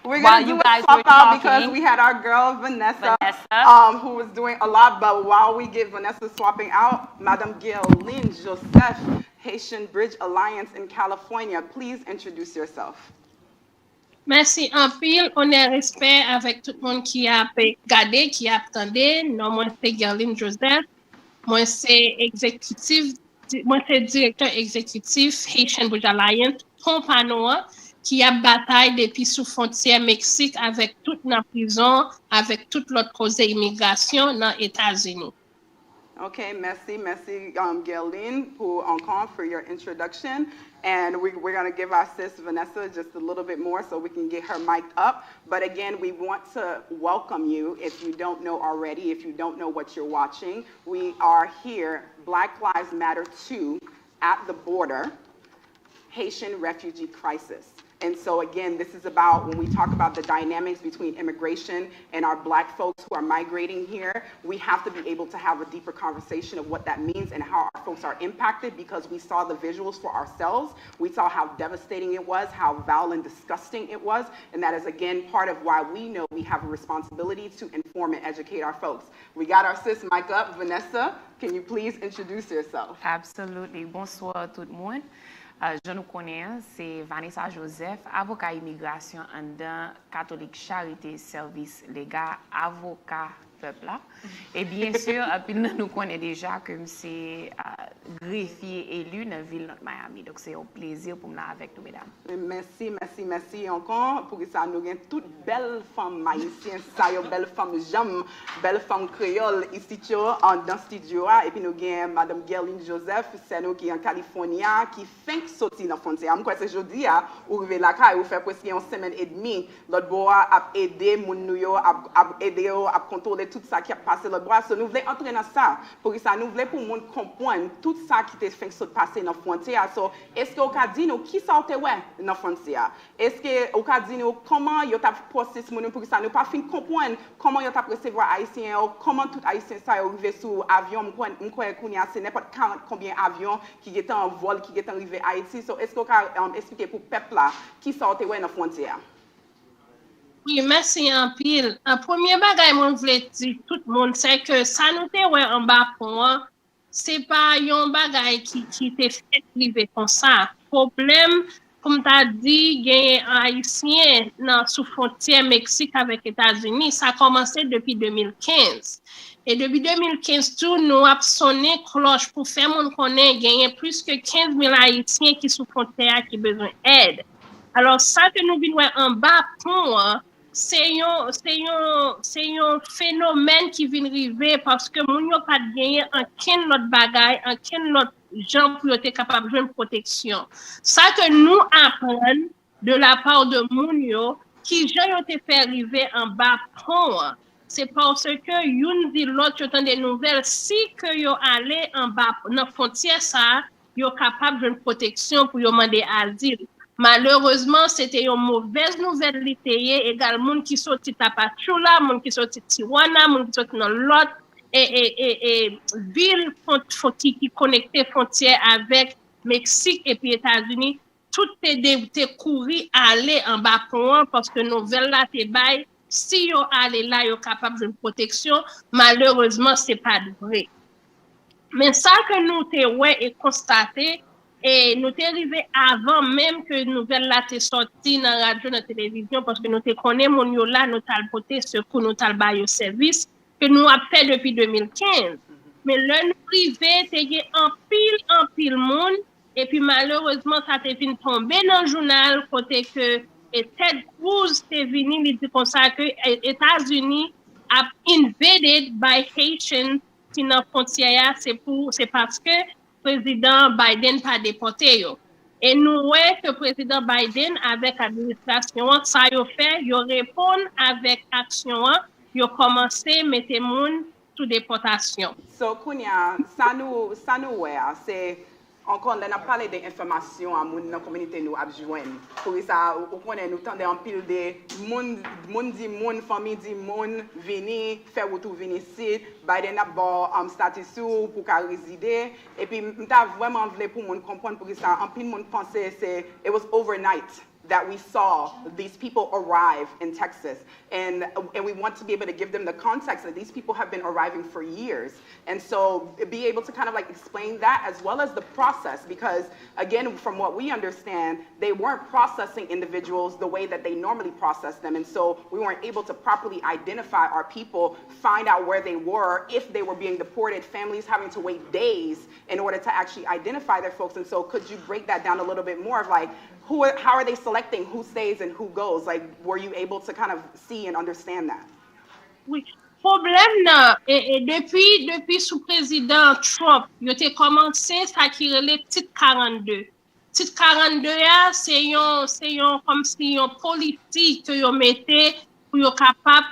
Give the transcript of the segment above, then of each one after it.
We're going to do a swap out because we had our girl, Vanessa. Who was doing a lot. But while we get Vanessa swapping out, Madame Gerline Joseph, Haitian Bridge Alliance in California. Please introduce yourself. Merci en pile, on est respect avec tout le monde qui a regardé, qui a attendu. Non, moi c'est Gerline Joseph. Moi c'est directeur exécutif Haitian Bridge Alliance, compagnon qui a bataille depuis sous frontière Mexique avec toute la prison, avec toute l'autre cause d'immigration dans les États-Unis. Okay, merci, Gerline, for your introduction. And we're going to give our sis Vanessa just a little bit more so we can get her mic'd up. But again, we want to welcome you if you don't know already, if you don't know what you're watching. We are here, Black Lives Matter 2, at the border, Haitian refugee crisis. And so again, this is about when we talk about the dynamics between immigration and our Black folks who are migrating here, we have to be able to have a deeper conversation of what that means and how our folks are impacted, because we saw the visuals for ourselves. We saw how devastating it was, how foul and disgusting it was. And that is again part of why we know we have a responsibility to inform and educate our folks. We got our sis mic up. Vanessa, can you please introduce yourself? Absolutely. Bonsoir tout le monde. Je nous connais, c'est Vanessa Joseph, avocat immigration en catholique charité service légal, avocat peuple là. Et bien sûr, nous connaissons déjà que c'est greffier élu dans la ville de Miami. Donc c'est un plaisir pour nous avec nous, mesdames. Merci encore pour ça. Nous avons toutes belles femmes haïtiennes, belles femmes jam, belles femmes créoles ici dans le studio. Et puis nous avons Madame Gerline Joseph, c'est nous qui est en Californie, qui fait sortir dans la frontière. Je crois que c'est jeudi, où arriver là, où fait presque une semaine et demie. L'autre bois a aidé mon New a aidé à contrôler tout ça qui a passé le bras. So, nous voulons entrer dans ça pour que ça nous voulons pour monde comprendre tout ça qui te fait passer dans la frontière. So, est-ce que vous pouvez dire qui ça te ouais dans la frontière? Est-ce que vous pouvez dire comment vous avez processé pour que ça nous pas fin comprendre comment vous avez recevoir haïtien, comment tout haïtien ça arrivé sur avion, je crois que c'est n'importe combien d'avions qui étaient en vol qui étaient arrivés à Haïti. So, est-ce que vous pouvez expliquer pour le peuple là qui ça te ouais dans la frontière? Oui, merci en pile. Un premier bagage, moi, je voulais dire tout le monde, c'est que ça nous était ouais en bas pour c'est pas un bagage qui était fait privé comme ça. Problème, comme tu as dit, il y a un haïtien dans sous frontière Mexique avec les États-Unis, ça a commencé depuis 2015. Et depuis 2015, tout nous avons sonné cloche pour faire mon connaître, il y a plus que 15 000 haïtiens qui sont frontière qui ont besoin d'aide. Alors, ça que nous vivons en bas pour c'est un phénomène qui vient arriver parce que nous n'avons pas gagné aucun autre bagage, aucun autre gens pour être capable de jouer protection. Ça que nous apprenons de la part de Mounio, qui gens ont fait arriver en bas pour c'est parce que une dit l'autre ont des nouvelles si que yo aller en bas dans frontière ça yo capable de protection pour yo demander asile. Malheureusement, c'était une mauvaise nouvelle littéraire également qui sorti Tapachula, monde qui sorti Tijuana, monde qui sorti dans l'autre et ville qui connectait frontière avec Mexique et puis États-Unis, tout est couru aller en bas pour parce que nouvelle là t'es bail si yo aller là yo capable de protection, malheureusement c'est pas vrai. Mais ça que nous t'es ouais et constaté et nous t'es arrivé avant même que nouvelle là t'es sorti dans la radio dans la télévision parce que nous te connaît mon yo là nous t'al porter secours nous t'al bail service que nous a fait depuis 2015. Mais là nous privé t'es en pile monde et puis malheureusement ça t'est venu tomber dans le journal côté que et Ted Cruz t'est venu il dit comme ça que États-Unis a invaded by Haitians dans la frontière c'est parce que président Biden pas déporté yo. Et nous voyons que président Biden avec l'administration ça yo fait yo répond avec action yo commencé mettre moun sous déportation. So Kounia ça nous ouais c'est encore on a parlé des informations à moun dans communauté nous a joindre pour ça on connaît nous tendez en pile de moun dit moun famille dit moun venir faire retour venir ici Biden a bon statut pour qu'à résider et puis m'ta vraiment voulu pour moun comprendre pour ça en pile moun pensait c'est it was overnight that we saw these people arrive in Texas. And we want to be able to give them the context that these people have been arriving for years. And so be able to kind of like explain that as well as the process, because again, from what we understand, they weren't processing individuals the way that they normally process them. And so we weren't able to properly identify our people, find out where they were, if they were being deported, families having to wait days in order to actually identify their folks. And so could you break that down a little bit more of like, how are they selecting who stays and who goes? Like, were you able to kind of see and understand that? Oui. Problème là, depuis sous président Trump, il a commencé ça qui relève titre 42. Titre 42 c'est comme si une politique que yo mettait pour yo capable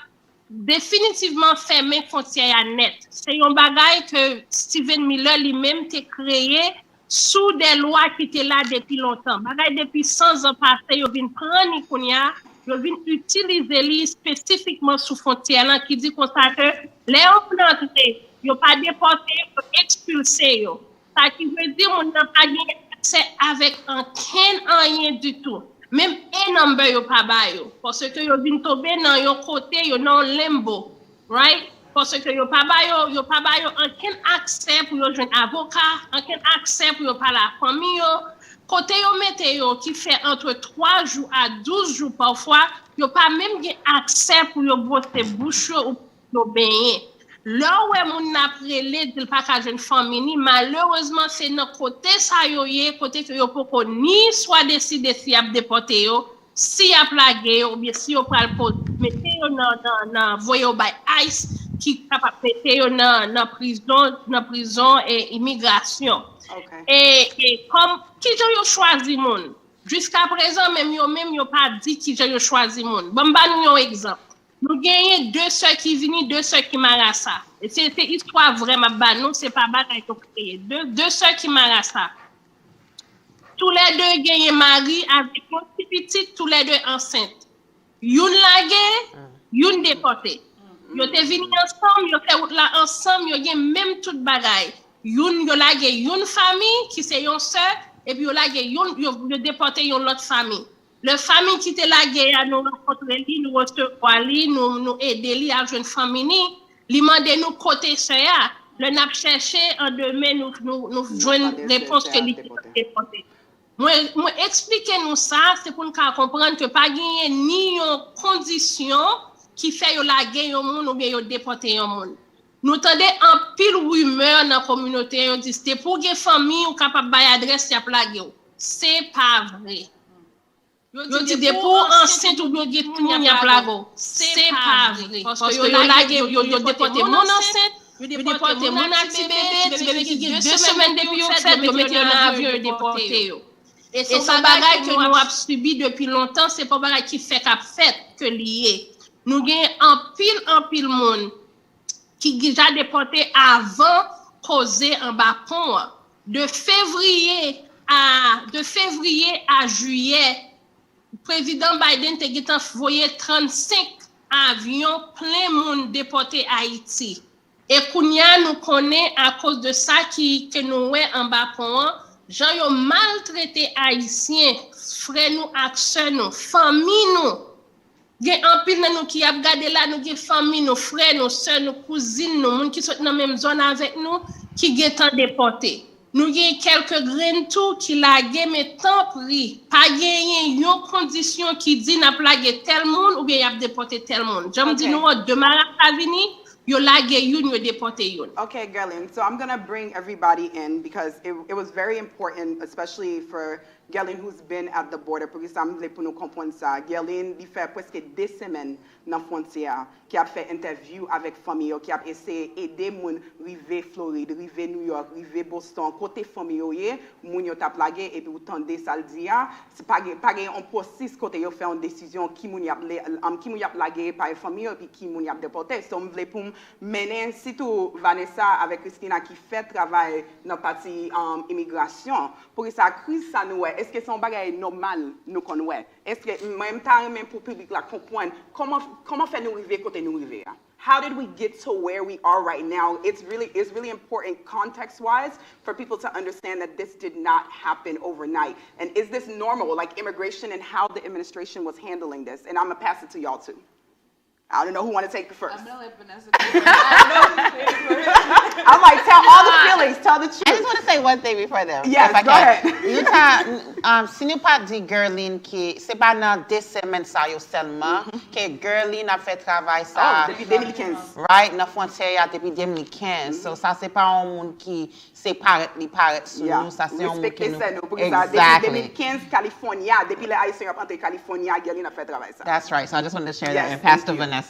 définitivement fermer frontières net. C'est un bagage que Steven Miller lui-même t'a créé sous des lois qui étaient là depuis longtemps. Bagay depuis 100 ans passés, yo vinn prendre kounya, yo vinn utiliser li spécifiquement sous frontière là qui dit comme ça que les entrés, yo pas déporté, yo expulsé yo. Ça qui veut dire on n'a pas gagné accès avec rien du tout. Même un number yo pas ba yo parce que yo vinn tomber dans yo côté yo dans limbo, right? Parce que yo pas ba yo aucun accès pour yo joindre avocat, aucun accès pour yo parler à la famille yo. Côté yo mette yo qui fait entre 3 jours à 12 jours parfois, yo pas même accès pour yo brosser bouche ou yo baigner. Là où moun n'a prélé de pas ka jeune famille, malheureusement c'est dans côté ça yo côté que yo poko ni soit décider si a déporter yo, si a plagué ou bien si yo pral mettre yo dans voyo by ICE qui capable mettre yo dans prison et immigration. Okay. Et comme qui yo choisi moun jusqu'à présent même yo pas dit qui yo choisi moun. Bon ba nou un exemple. Nous gagnons 2 sœurs qui viennent, 2 sœurs qui marassa. Et c'est histoire vraiment ba nous, c'est pas bataille qu'on crée. 2 sœurs qui marassa. Tous les deux gagnent mari avec un petit, tous les deux enceintes. Youn lagé, youn déporté. Yo te vini ensemble, yo fait route là ensemble, yo gen même toute bagaille. Youn yo lagé youn famille qui c'est yon sœur et puis yo lagé youn yo déporté yon l'autre famille. Le famille qui était la guerre, nous rencontrer lui, nous recevoir lui, nous aider lui à une famille, lui demander nous côté ça, le n'a cherché en demain nous joindre réponse que lui déporté. Moi expliquer nous ça, c'est pour nous comprendre que pas gagner ni une condition qui fait yo la guerre au monde ou bien yo déporter au monde. Nous tendez en pile rumeur dans la communauté, on dit c'était pour que famille ou capable bailler adresse y a plagué. C'est pas vrai. Yo dit pour enceinte ou bien tout monde y a plago. C'est pas vrai parce que yo déporté mon enceinte, yo déporté mon petit bébé qui a 2 semaines depuis yo fait yo mettre dans avion déporté yo. Et c'est un bagage que nous avons subi depuis longtemps, c'est pas bagage qui fait que lié. Nous gagne en pile monde qui déjà déporté avant causer en bas pont de février à juillet. Président Biden t'a envoyé 35 avions plein monde déportés à Haïti. Et kounya nous connaît à cause de ça que nous ouais en bas pont, gens yo maltraité haïtiens, frères nous, sœurs nous, famille nous. Gen en pile nous qui a regardé là nous gen famille nous, frères nous, sœurs nous, cousines nous, monde qui sont dans même zone avec nous qui gen tant déportés. Nous avons quelques graines tout qui lagué mais tant pris pas gagné une condition qui dit n'a plagué tel monde ou bien y a déporté tel monde. J'aime dire nous demain à venir yo lagué une yo déporté une. Okay, Gerlin, so I'm going to bring everybody in because it was very important, especially for Gerlin who's been at the border, parce que ça me pour nous comprendre ça. Gerlin, il fait presque 2 semaines dans la frontière, qui a fait interview avec famille, qui a essayé d'aider moun rive Floride, rive New York, rive Boston, côté famille, moun yo t'a plagué et puis vous tendez ça le dire, c'est pas un processus côté yo fait une décision qui moun y a plagué par famille et puis qui moun y a déporté. So m'vle pour mener surtout Vanessa avec Christina qui fait travail dans partie immigration pour que ça crise ça nous. est-ce que c'est un bagage normal nous connaît? Est-ce que même temps même pour public là comprendre comment faire nous arriver côté nous arriver? How did we get to where we are right now? It's really important context-wise for people to understand that this did not happen overnight. And is this normal, like immigration and how the administration was handling this? And I'm gonna pass it to y'all too. I don't know who want to take it first. I'm gonna let Vanessa I'm like, tell all the feelings, tell the truth. I just want to say one thing before them. Yes, go ahead. Si nous pas dit girling qui c'est pas dans des semaines ça yo seulement que girling a fait travail ça. Depuis 2015. Right, dans frontière depuis 2015. So ça c'est pas un monde qui séparate sous nous, ça c'est un monde qui nous. Depuis 2015 California, depuis les Haïtiens ont entré California, girling a fait travail ça. That's right. So I just wanted to share that and pass to Vanessa.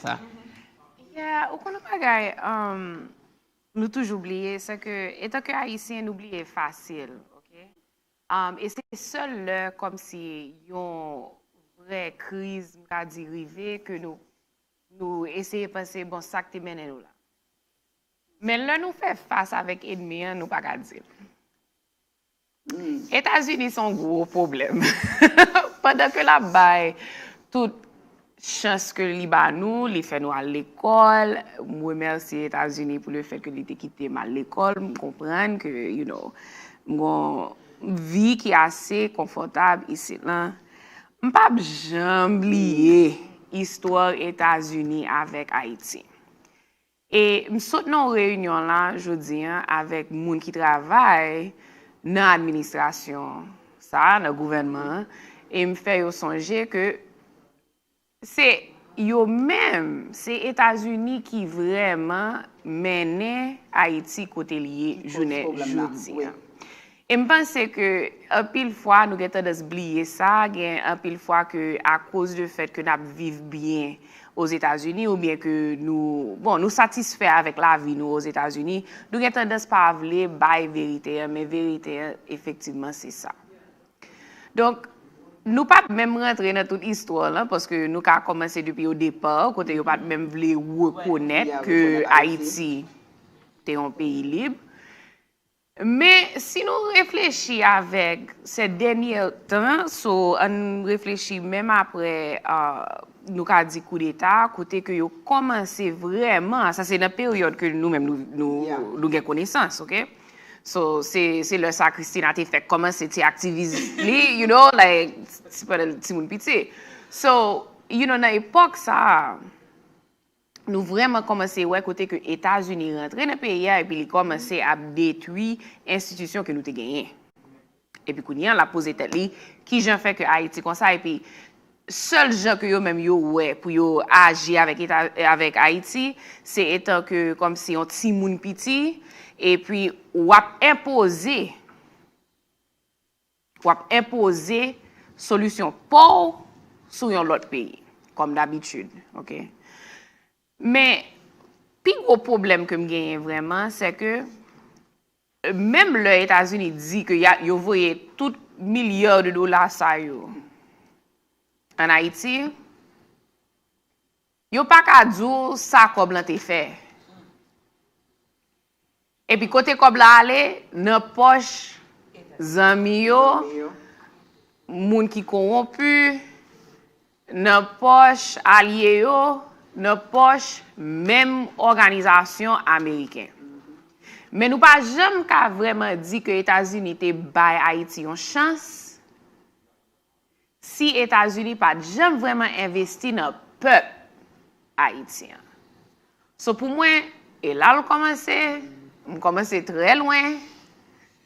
Yeah, au kono bagay, nous toujours oublier, c'est que, étant que Haïtien, oublier facile, ok? Et c'est seul là, comme si yon vraie crise, m'a dit rivé, que nous essayons de penser, bon, ça qui mène nous là. Mais là, nous fait face avec ennemis, nous pas qu'à dire. États-Unis sont un gros problème. Pendant que là-bas, toute chance que li ba nous, li fait nous à l'école. Moi merci États-Unis pour le fait que li te quitté mal l'école, me comprendre que you know, mon vie qui est assez confortable ici là. M'pas jamais oublier histoire États-Unis avec Haïti. Et m'saute dans réunion là, je dis avec moun qui travaille dans l'administration, ça, dans le gouvernement, et me fait songer que c'est yo même, c'est États-Unis qui vraiment mène Haïti côté lié journée jeudi. Et je pense que un pile fois nous avons tendance à oublier ça, un pile fois que à cause du fait que nous vivons bien aux États-Unis ou bien que nous satisfaits avec la vie nous aux États-Unis, nous avons tendance pas à vouloir bailler vérité, mais vérité effectivement c'est ça. Donc nous pas même rentrer dans toute histoire là parce que nous avons commencé depuis au départ côté nous pas même voulu reconnaître que Haïti est un pays libre. Mais si nous réfléchissons avec ces derniers temps, on réfléchit même après nous avons dit coup d'état, côté que yo commencé vraiment, ça c'est dans la période que nous-mêmes nous avons connaissance, ok? So c'est le ça Christine a fait commencer à activiser, you know, like c'est pas le petit monde pitié. So, you know, dans l'époque ça nous vraiment commencé ouais côté que États-Unis rentrer dans le pays et puis ils commencé à détruire institutions que nous t'ai gagné. Et puis qu'on la posé tête li qui j'en fait que Haïti comme ça et puis seul gens que yo même yo ouais pour yo agir avec Haïti, c'est étant que comme si on petit moun petit et puis ou imposer solution pour sur un autre pays comme d'habitude, OK? Mais plus gros problème que me gagne vraiment c'est que même les États-Unis dit que yo voyé tout milliards de dollars ça yo en Haïti yo pas ka dire ça comme l'an te fait. Et puis côté comme là aller dans poche zami yo moun qui corrompu dans poche allié yo dans poche même organisation américaine. Mais nous pas jamais qu'à vraiment dit que États-Unis te bail Haïti une chance si États-Unis pas jamais vraiment investi dans peuple haïtien. So pour moi et là on commence très loin.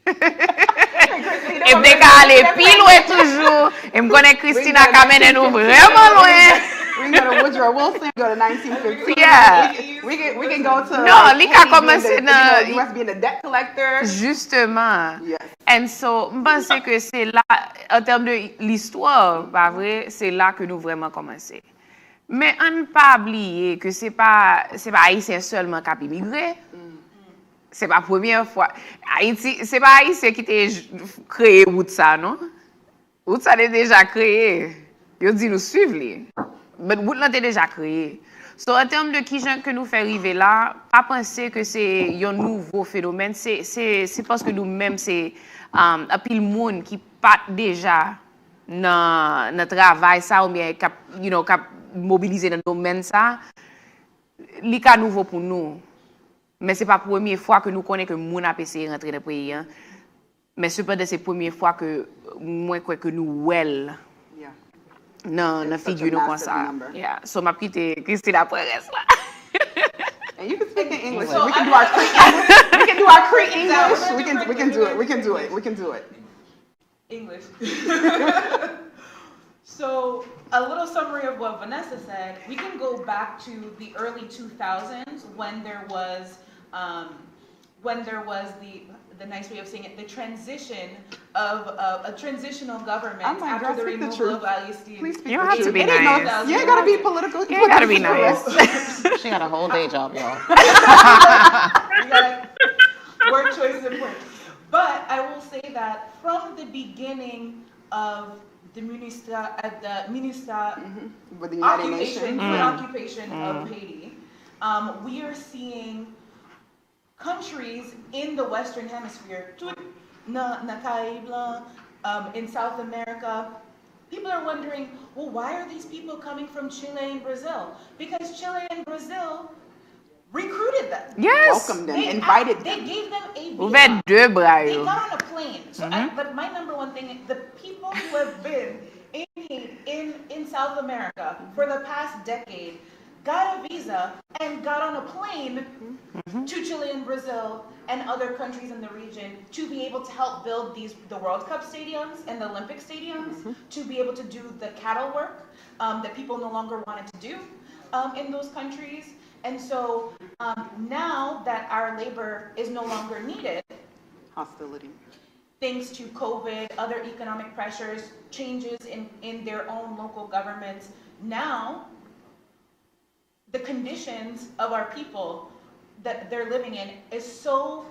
Et me aller plus loin toujours. Et me connais Christina Kamene nous vraiment loin. We can go to Woodrow Wilson, go to 1915. Yeah. We can go to Non, li ka commencé dans US being a debt collector. Justement. Yes. And so, je pense que c'est là, en termes de l'histoire, pas vrai, c'est là que nous vraiment commencé. Mais on ne pas oublier que c'est pas Haïtien seulement qui a immigré. C'est pas la première fois. Haïti, c'est pas Haïtien qui a créé route ça, non? Route ça est déjà créé. Yo dit nous suivre. Mais route là est déjà créé. So, en termes de qui que nous fait arriver là, pas penser que c'est un nouveau phénomène, c'est parce que nous-mêmes c'est un pile monde qui pas déjà dans le travail ça ou bien cap mobiliser dans le domaine ça, li ka nouveau pour nous. Mais c'est pas la première fois que nous connaissons que moun a essayé de rentrer dans le pays. Hein. Mais cependant, c'est la première fois que moi crois que nous well. Yeah. Non, It's figure such a nous comme massive ça. number. Yeah. So m'a quitté Christine après reste là. And you can speak in English. So we can do our Cree English. We can do our Cree English. We can do it. English. So a little summary of what Vanessa said. We can go back to the early 2000s when there was the nice way of saying it, the transition of a transitional government after the removal of Palestine. You don't have to be nice. You ain't gotta be political. You ain't gotta be nice. She got a whole day job, y'all. Word choice is important. But I will say that from the beginning of the With the United Nations. occupation of Haiti, we are seeing countries in the Western Hemisphere, in South America, people are wondering, well, why are these people coming from Chile and Brazil? Because Chile and Brazil recruited them. Yes. Welcomed them, invited They them. gave them a Ouvert visa. deux bras. They Yo. got on a plane. So but my number one thing, the people who have been in South America for the past decade got a visa and got on a plane to Chile and Brazil and other countries in the region to be able to help build the World Cup stadiums and the Olympic stadiums, to be able to do the cattle work that people no longer wanted to do in those countries. And so now that our labor is no longer needed, Hostility. thanks to COVID, other economic pressures, changes in their own local governments, now the conditions of our people that they're living in is so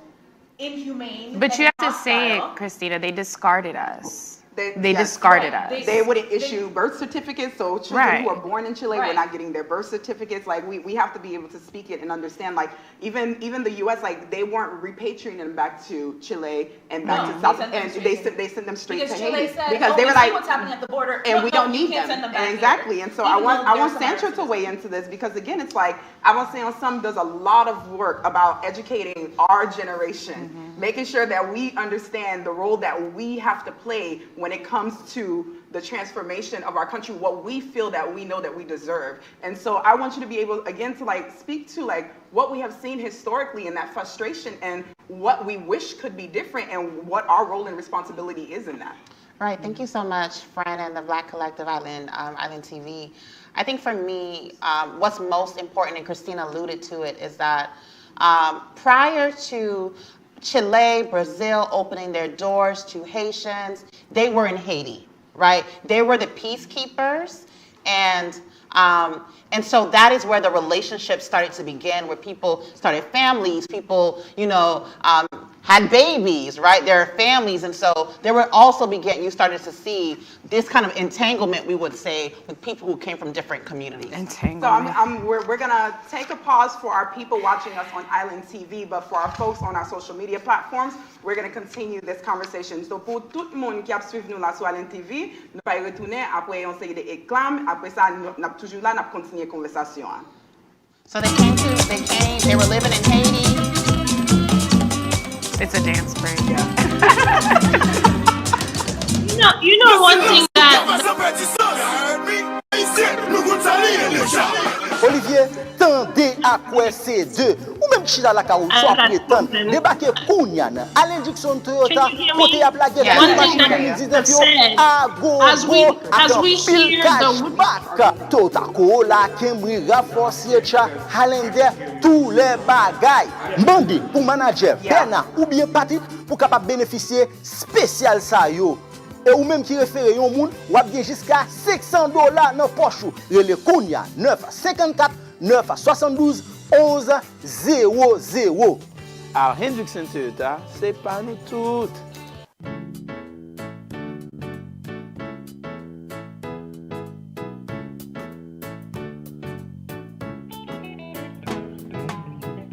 inhumane. But and you have to say it, hostile. Christina, they discarded us. They Yes, discarded right. us. They wouldn't issue birth certificates, so children Right. who are born in Chile were Right. not getting their birth certificates. Like we have to be able to speak it and understand. Like even the U.S. like they weren't repatriating them back to Chile and back No, to South, they sent them and straight they sent them straight Because to Chile Haiti said, because oh, they were we like, see what's happening at the border, and we don't you need can't them. send them back Exactly. here. And so Even I want though there's Sandra to some weigh into this because again, it's like I want to say on some does a lot of work about educating our generation, making sure that we understand the role that we have to play when it comes to the transformation of our country, what we feel that we know that we deserve. And so I want you to be able again to like speak to like what we have seen historically and that frustration and what we wish could be different and what our role and responsibility is in that. Right, thank you so much, Fran and the Black Collective Island TV. I think for me, what's most important, and Christina alluded to it, is that prior to Chile, Brazil opening their doors to Haitians, they were in Haiti, right? They were the peacekeepers, and so that is where the relationship started to begin, where people started families, people, had babies, right? Their families, and so there were also you started to see this kind of entanglement, we would say, with people who came from different communities. So we're gonna take a pause for our people watching us on Island TV, but for our folks on our social media platforms, we're gonna continue this conversation. So pour tout le monde qui a suivi nous là sur Island TV, nous allons retourner après on série de éclats, après ça nous toujours là, nous continuer conversation. So they were living in Haiti. It's a dance break. You know one thing that Olivier, tendez à quoi c'est deux. Ou même chila la ka ou soit prétendre débarquer Kounyan à l'induction Toyota côté à la guerre One machine thing that 2019 yo said, à go as we hear the cashback Toyota Corolla Camry RAV4 CHR Highlander tous les bagailles mandé pour manager Berna ou bien parti pour capable bénéficier spécial ça yo. Et ou même qui réfère yon moun, ou a bien jusqu'à $600 dans poche. Relé Kounia 954 972 11 00. À Hendrickson Toyota, c'est pas nous toutes.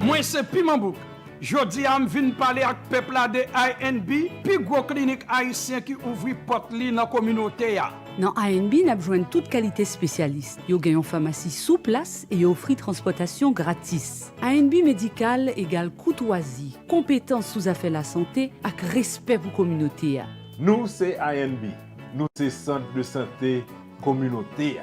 Moi c'est Pimambouk. Jodi am vin parler ak peuple la de ANB, pi gros clinique haïtien qui ouvri porte li dans communauté ya. Dans ANB, nous avons toute qualité spécialiste. Yo gagne une pharmacie sous place et yo offre transportation gratis. ANB médical égale courtoisie, compétence sous affaires la santé et respect pour la communauté. Nous, c'est ANB. Nous, c'est Centre de santé communauté.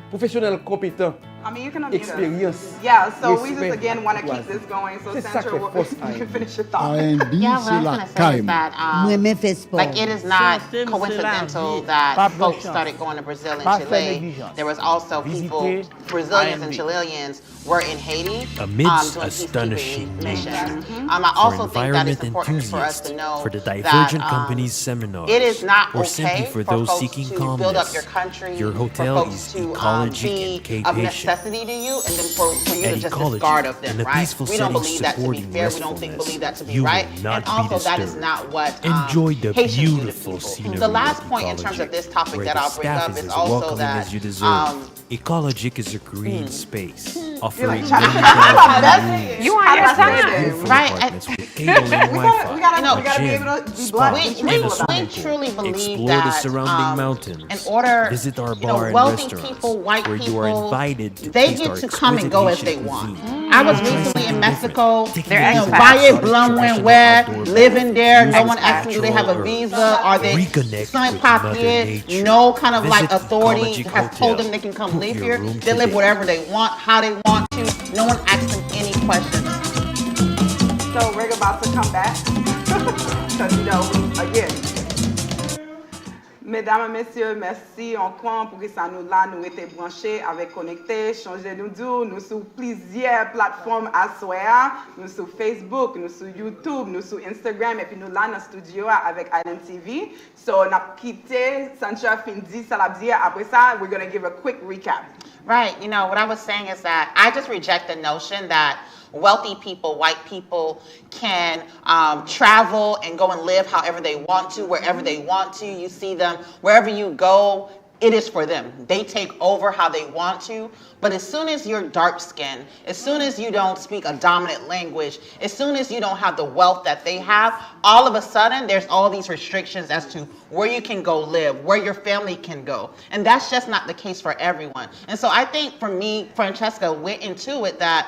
Professionnel compétent. I mean, you can unmute us. Experience. Yeah, so we Respect. just again want to keep this going. So C'est ça Sandra, que force you can ANB. finish your thought. Yeah, what I was going to say is that, Moi-même fais sport. like, it is not Système, coincidental c'est la that vie. folks Pas started going to Brazil and Pas faire Chile. négligence. There was also people, Visiter Brazilians and ANB. Chileans were in Haiti Amidst doing astonishing peacekeeping missions. names, I also for think that it's environment important for us enthusiasts, to know for the that Divergent Company's seminars, it is not or simply okay for for those folks seeking to build up calmness. your country, Your for hotel folks is to ecologic be and of K-patient. necessity to you, and then for you At to just Ecology, discard of them, in a right? peaceful We don't setting believe that to be supporting fair. We don't restfulness, believe that to be you right. will not And be also, that is disturbed. not what Enjoy the Haitians do to beautiful people. scenery The last of point in terms of Ecologic, this topic where that the I'll bring staff up is is as also welcoming that as you deserve. Ecologic is a green space, offering trying to many figure out how thousand to rooms, You on your time, beautiful right? apartments with cable and We Wi-Fi, gotta a be gym, able to be spa, blunt. We and a swimming truly pool. believe Explore that the surrounding mountains. in order, Visit our you know, bar and wealthy restaurants, people, white where people, you are invited to they taste get our to come and exquisite go as Haitian they want. cuisine. I was Try recently something in different. Mexico, Take you advantage know, of Valle exotic Blum went traditional where, outdoor living there, no Use one asked them do they have a natural visa, are they Reconnect sans with Mother papier, Nature. no kind of like Visit authority Ecologic has told Hotel. them they can come Book live your here. room They live today. whatever they want, how they want to. No one asks them any questions. So we're about to come back. Because, you know, again. Mesdames et messieurs, merci encore pour que ça nous là, nous étions branchés avec Konekte, changer nous dire, nous sur plusieurs plateformes à soir, nous sur Facebook, nous sur YouTube, nous sur Instagram, et puis nous là dans le studio avec Island TV. So, on a quitté, Sancha fin dit, ça l'a dit, après ça, we're going to give a quick recap. Right. You know, what I was saying is that I just reject the notion that wealthy people, white people, can travel and go and live however they want to, wherever they want to. You see them, wherever you go, it is for them. They take over how they want to. But as soon as you're dark skinned, as soon as you don't speak a dominant language, as soon as you don't have the wealth that they have, all of a sudden there's all these restrictions as to where you can go live, where your family can go. And that's just not the case for everyone. And so I think for me, Francesca went into it that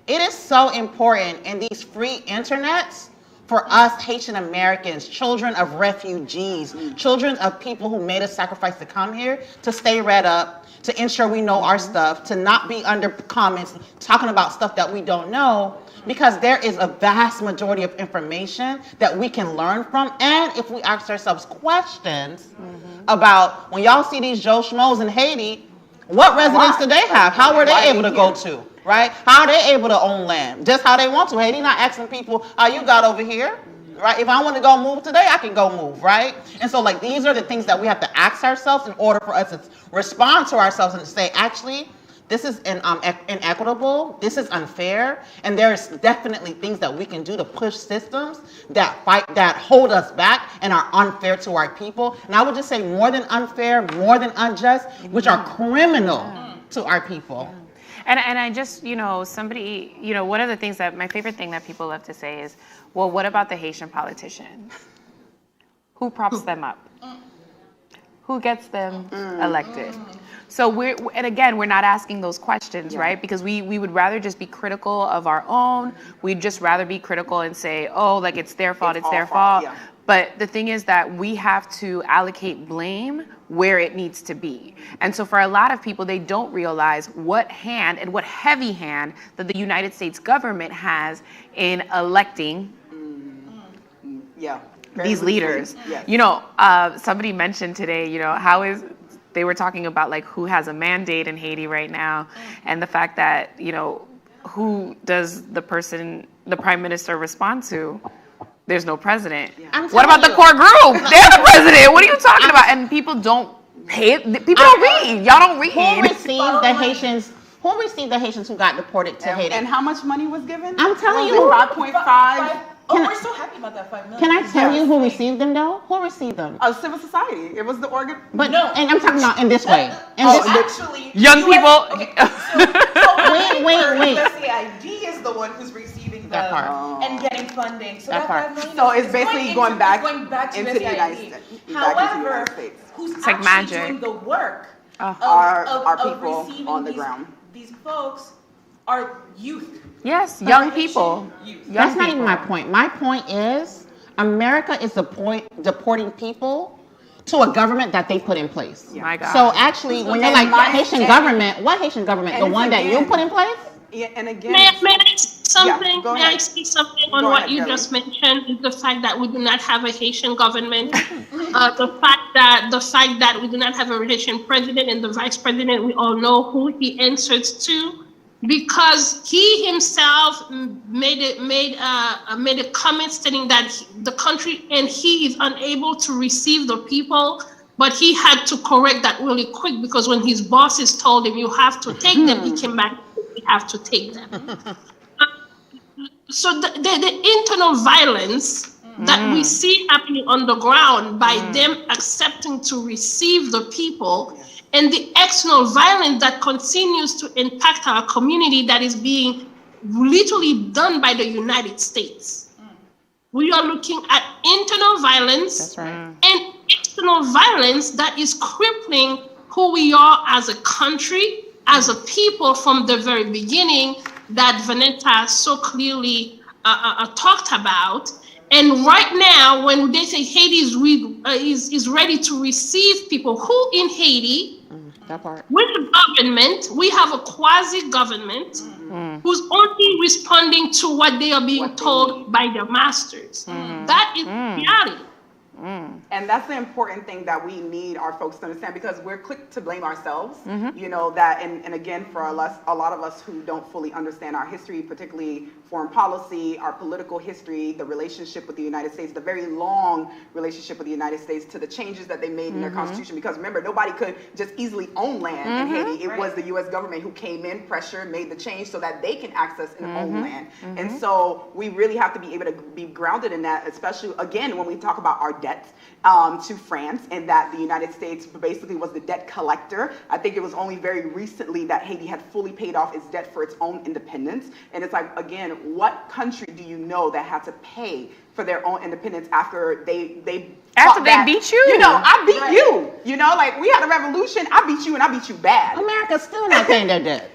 it is so important in these free internets for us Haitian Americans, children of refugees, children of people who made a sacrifice to come here, to stay read up, to ensure we know our stuff, to not be under comments talking about stuff that we don't know, because there is a vast majority of information that we can learn from. And if we ask ourselves questions about, when y'all see these Joe Schmoes in Haiti, what residence do they have? How were they able to go to? Right? How are they able to own land? Just how they want to. Haiti not asking people how you got over here. Right? If I want to go move today, I can go move, right? And so like these are the things that we have to ask ourselves in order for us to respond to ourselves and to say, actually, this is inequitable, this is unfair, and there's definitely things that we can do to push systems that hold us back and are unfair to our people. And I would just say more than unfair, more than unjust, which are criminal to our people. And I just, you know, somebody, you know, one of the things that, my favorite thing that people love to say is, well, what about the Haitian politicians? Who props them up? Who gets them elected? So and again, we're not asking those questions, right? Because we would rather just be critical of our own. We'd just rather be critical and say, oh, like it's their fault, it's their fault. Yeah. But the thing is that we have to allocate blame where it needs to be. And so for a lot of people, they don't realize what hand and what heavy hand that the United States government has in electing these leaders. Yes. You know, somebody mentioned today, you know, they were talking about like who has a mandate in Haiti right now, and the fact that, you know, who does the prime minister respond to? There's no president. Yeah. What about the core group? They're the president. What are you talking about? And people don't pay it. People don't read. Y'all don't read. Who received the Haitians who got deported to Haiti? And how much money was given? I'm telling you. 5.5. We're so happy about that 5 million. Can I tell you who received them though? Who received them? Civil society. It was the organ. But no, and I'm talking about in this way. Actually, young people. Okay, so Wait. USAID is the one who's receiving That part. and getting funding. So That part. $5 million So it's basically going back to into the United USAID. States. However, States. who's It's like actually magic. doing the work Our of people receiving on the these, ground. these folks are youth. Yes, young people. Youth. That's not even my point. My point is America is deporting people to a government that they put in place. My God. So actually, when you're like Haitian government, what Haitian government? The and one that you again- put in place? Yeah, and again, May I say something? Yeah, go May I ahead. say something on Go what ahead, you Kelly. just mentioned? Is the fact that we do not have a Haitian government, the fact that we do not have a Haitian president and the vice president. We all know who he answers to, because he himself made a comment stating that the country and he is unable to receive the people. But he had to correct that really quick, because when his bosses told him you have to take them, he came back. We have to take them. So the internal violence that we see happening on the ground by them accepting to receive the people, and the external violence that continues to impact our community that is being literally done by the United States. We are looking at internal violence. That's right. And external violence that is crippling who we are as a country, as a people from the very beginning, that Vanessa so clearly talked about. And right now, when they say Haiti is ready to receive people, who in Haiti, That part. with the government, we have a quasi-government who's only responding to what they are being told by their masters. That is reality. And that's the important thing that we need our folks to understand, because we're quick to blame ourselves, you know, that, and again, for a lot of us who don't fully understand our history, particularly foreign policy, our political history, the relationship with the United States, the very long relationship with the United States, to the changes that they made in their constitution, because remember, nobody could just easily own land in Haiti. It was the U.S. government who came in, pressured, made the change so that they can access and own land. And so we really have to be able to be grounded in that, especially, again, when we talk about our debts to France, and that the United States basically was the debt collector. I think it was only very recently that Haiti had fully paid off its debt for its own independence. And it's like, again, what country do you know that had to pay for their own independence after they beat you? You know, I beat you. You know, like, we had a revolution, I beat you, and I beat you bad. America's still not paying their debt.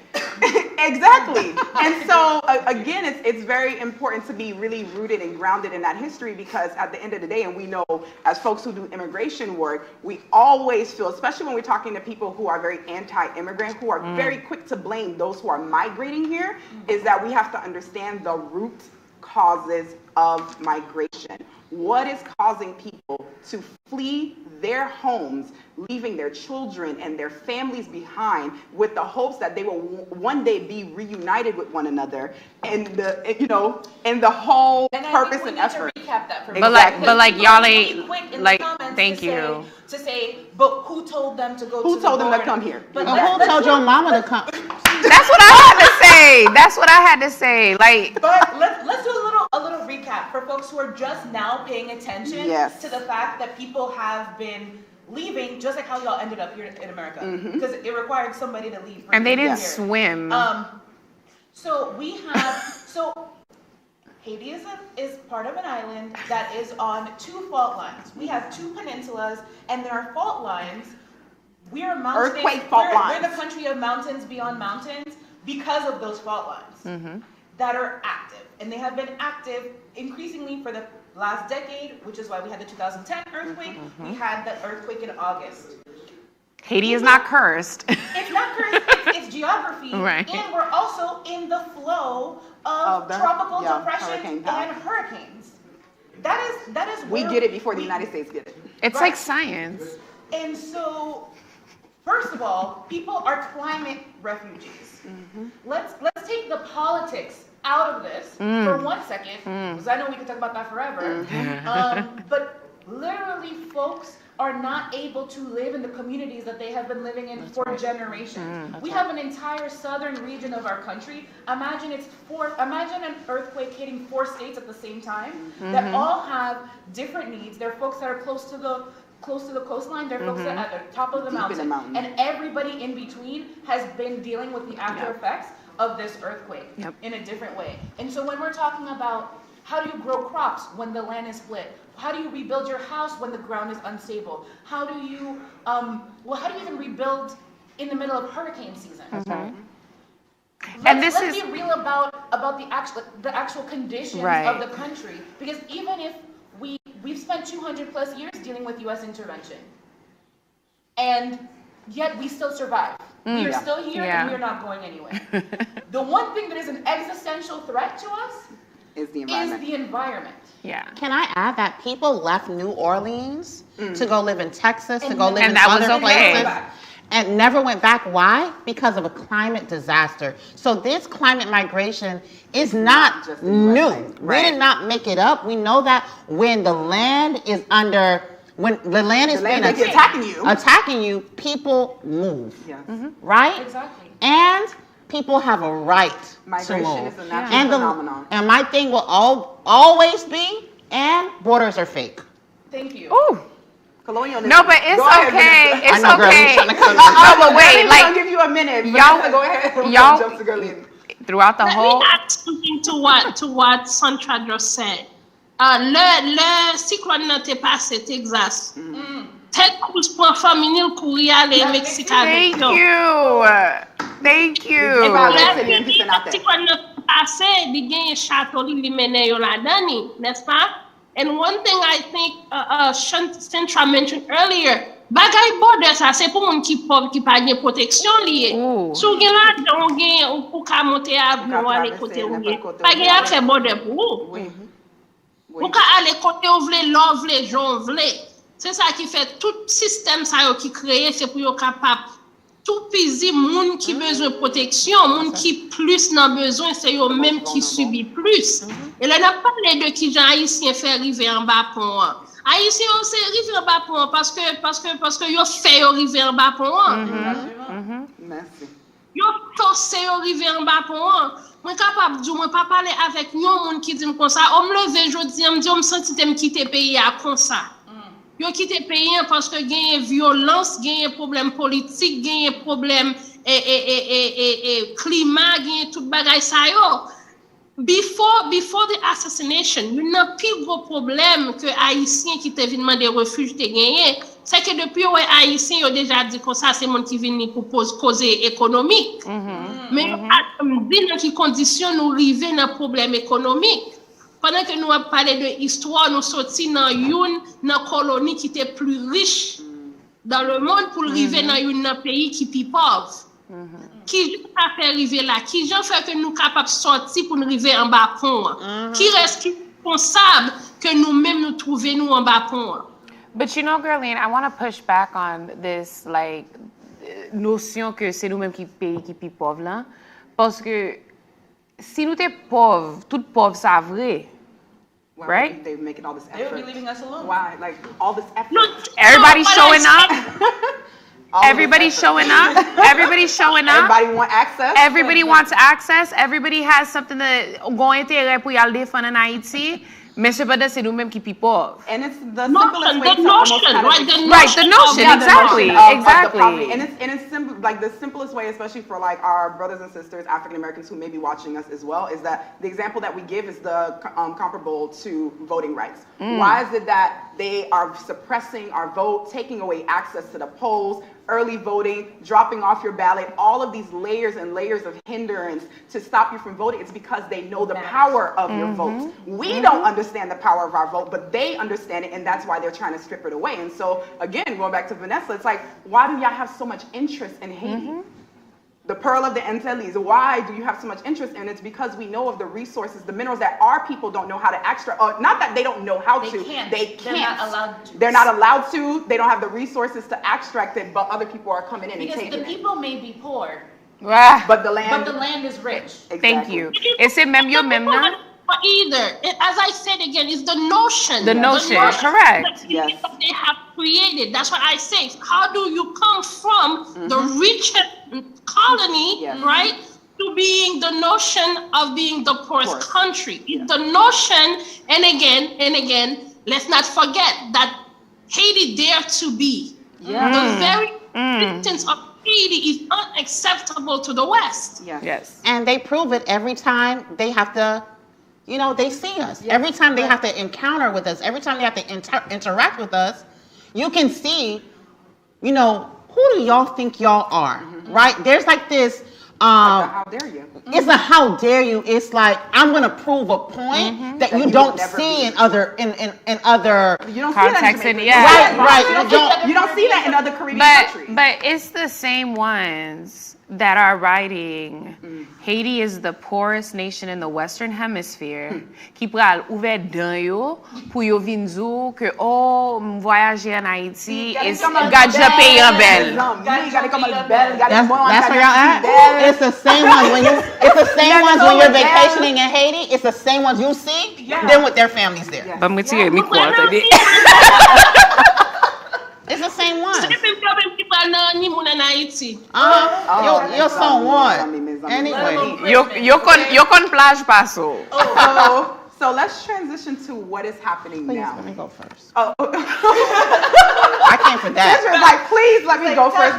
Exactly. And so again, it's very important to be really rooted and grounded in that history, because at the end of the day, and we know as folks who do immigration work, we always feel, especially when we're talking to people who are very anti-immigrant, who are very quick to blame those who are migrating here, is that we have to understand the root causes of migration. What is causing people to flee their homes, leaving their children and their families behind, with the hopes that they will one day be reunited with one another, and the, you know, and the whole purpose and effort. Recap that for But like y'all ain't like. Thank you. To say, but who told them to go? Who to told the them to border? come here? But Who told your mama to come? That's what I had to say. That's what I had to say. Like, But let's do a little recap for folks who are just now paying attention to the fact that people have been leaving, just like how y'all ended up here in America, because it required somebody to leave. and they didn't swim. So we have Haiti is part of an island that is on two fault lines. We have two peninsulas, and there are fault lines. We are mountains. Earthquake fault lines. We're the country of mountains beyond mountains because of those fault lines that are active, and they have been active increasingly for the last decade, which is why we had the 2010 earthquake. We had the earthquake in August. Haiti is not cursed. It's not cursed, it's geography. Right. And we're also in the flow of tropical depressions and hurricanes. That is we get it before the United States get it. It's like science. And so, first of all, people are climate refugees. Let's take the politics out of this for 1 second, because I know we can talk about that forever. But literally, folks are not able to live in the communities that they have been living in for generations. We have an entire southern region of our country. Imagine an earthquake hitting 4 states at the same time that all have different needs. There are folks that are close to the coastline, there are folks that are at the top of the mountain, and everybody in between has been dealing with the after effects of this earthquake in a different way. And so when we're talking about how do you grow crops when the land is split? How do you rebuild your house when the ground is unstable? How do you, how do you even rebuild in the middle of hurricane season? Let's be real about the actual conditions of the country, because even if we've spent 200+ years dealing with U.S. intervention, and yet we still survive. We are still here and we're not going anywhere. The one thing that is an existential threat to us is the environment. Yeah. Can I add that people left New Orleans to go live in Texas, to go live in other places, and never went back? Why? Because of a climate disaster. So this climate migration is not new. We did not make it up. We know that when the land is attacking you, people move. Yes. Right? Exactly. And people have a right to move. Is a natural phenomenon. And my thing will always be, and borders are fake. Thank you. Ooh. Colonialism. No, but it's okay. It's okay. No, but wait, I'll give you a minute. Y'all, go ahead. Throughout the whole. Let me add something to what Sandra just said. Le cyclone n'était passé Texas. Ted Cruz prend famille courir aller Mexique avec Thank you. Le cyclone n'était passé, il gagne château, il mène yo la dani, n'est-ce pas? And one thing I think Centra mentioned earlier, bagay border ça c'est pour moun qui pauvre qui pas de protection lié. Sou gen la on gen ou ka monter avion aller côté ou gen. Pas gen accès border pour vous. Ou ka aller côté ou vle, l'on vle, j'on vle. C'est ça qui fait tout système ça yo qui créé, c'est pour yo capable tout pisi moun qui besoin de protection, moun qui plus nan besoin, c'est yo même qui subit plus. Et là n'a parlé de qui gens haïtien fait arriver en bas pont. Haïtien on c'est arriver en bas pont parce que yo fait yo arriver en bas pont. Merci. Yo forcé yo arriver en bas pont. Moi capable de moi pas parler avec yon moun qui dit comme ça, on me lever jodi, on me dit on me senti t'aime quitter pays à comme ça. Yo quitté pays parce que gagne violence, gagne problème politique, gagne problème climat, gagne tout bagay ça yo. Before the assassination, il y a un plus gros problème que haïtien qui te vient demander refuge te gagné, c'est que depuis les haïtiens ont déjà dit que ça c'est monde qui vient pour causer économique. Mais dans quelles conditions nous arriver dans problème économique? Pendant que nous avons parlé de histoire, nous sortis dans une colonie qui était plus riche dans le monde pour arriver dans un pays qui est plus pauvre. Qui a fait arriver là? Qui j'en fait que nous capables de sortir pour nous arriver en bas pont? Qui reste responsable que nous-mêmes nous trouvions nous en bas pont? But you know, Gerline, I want to push back on this like notion que c'est nous-mêmes qui pays qui plus pauvre là, parce que si nous t'es pauvres, tout pauvre ça vrai. Right? They're making all this effort. They would be leaving us alone. Why? Like all this effort. Everybody's showing up. Everybody's showing up. Everybody's showing up. Everybody want access. Everybody wants access. Everybody has something that go intérêt pour y aller défendre en Haïti. Mais cependant, c'est nous-mêmes qui sommes pauvres. And it's the simplest way to almost kind of right, the notion, exactly. And it's simple, like the simplest way, especially for like our brothers and sisters, African Americans who may be watching us as well, is that the example that we give is the comparable to voting rights. Why is it that they are suppressing our vote, taking away access to the polls, early voting, dropping off your ballot, all of these layers and layers of hindrance to stop you from voting? It's because they know the power of your vote. We don't understand the power of our vote, but they understand it, and that's why they're trying to strip it away. And so, again, going back to Vanessa, it's like, why do y'all have so much interest in Haiti? The pearl of the Antilles. Why do you have so much interest? And it's because we know of the resources, the minerals that our people don't know how to extract. Not that they don't know how to. They can't. They're not allowed to. They're not allowed to. They don't have the resources to extract it, but other people are coming in and taking it. Because the people may be poor, but the land is rich. Exactly. Thank you. Is it même yo même non? Either, as I said again, it's the notion. The notion, correct. That they have created. That's what I say. How do you come from the richest colony, right, to being the notion of being the poorest country? It's the notion, and again, let's not forget that Haiti dared to be the very existence of Haiti is unacceptable to the West. Yes. And they prove it every time they have to, you know, they see us. Every time they have to encounter with us, every time they have to interact with us, you can see, you know, who do y'all think y'all are, right? There's like this, how dare you? It's a how dare you. It's like, I'm going to prove a point that you don't see in other, in other you don't contexts. See that in Yeah. Right. You don't see that in other Caribbean countries. But it's the same ones that are writing Haiti is the poorest nation in the Western Hemisphere qui pral ouvert dan yo pour yo vin dou que oh voyager en Haïti et gadja pays en belle. That's where y'all at. It's the same ones when you're vacationing in Haiti. It's the same ones you see. Then with their families there. But me tire mi kwanta di. It's the same one. Oh, You're someone. Anyway. Yo kon plage paso. So let's transition to what is happening now. Let me go first. Oh. I came for that. Like, please let me go first.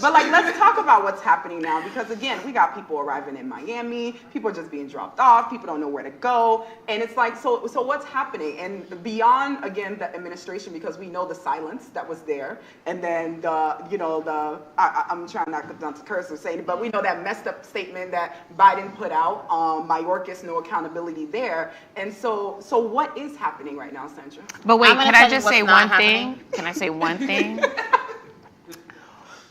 But let's talk about what's happening now, because again, we got people arriving in Miami. People are just being dropped off. People don't know where to go, and it's like, so what's happening? And beyond again the administration, because we know the silence that was there, and then I'm trying not to curse or say it, but we know that messed up statement that Biden put out. Mayorkas, no accountability there. And so what is happening right now, Sandra? But wait, can I just say one thing? Can I say one thing?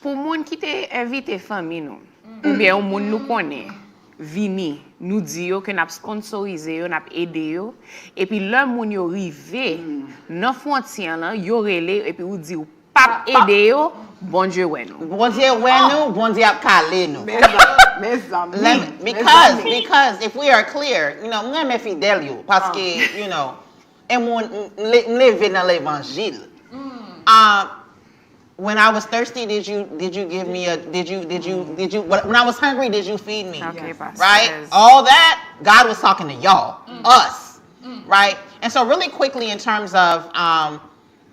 Pour moun ki te invite fami nou, ou bien moun nou konnen, vini, nou di yo ke nap sponsorize yo, nap ede yo, epi lè moun yo rive, nan frontiyan lan, yo rele, epi ou di yo pap ede yo, bon Dieu wè nou. Bon Dieu wè nou, bon Dieu ap kale nou. Because if we are clear, you know, mwen me fidèl yo, paske, you know, e moun leve nan l'évangile. When I was thirsty, did you give me when I was hungry, did you feed me? Okay, right? All that, God was talking to y'all, us, right? And so really quickly in terms of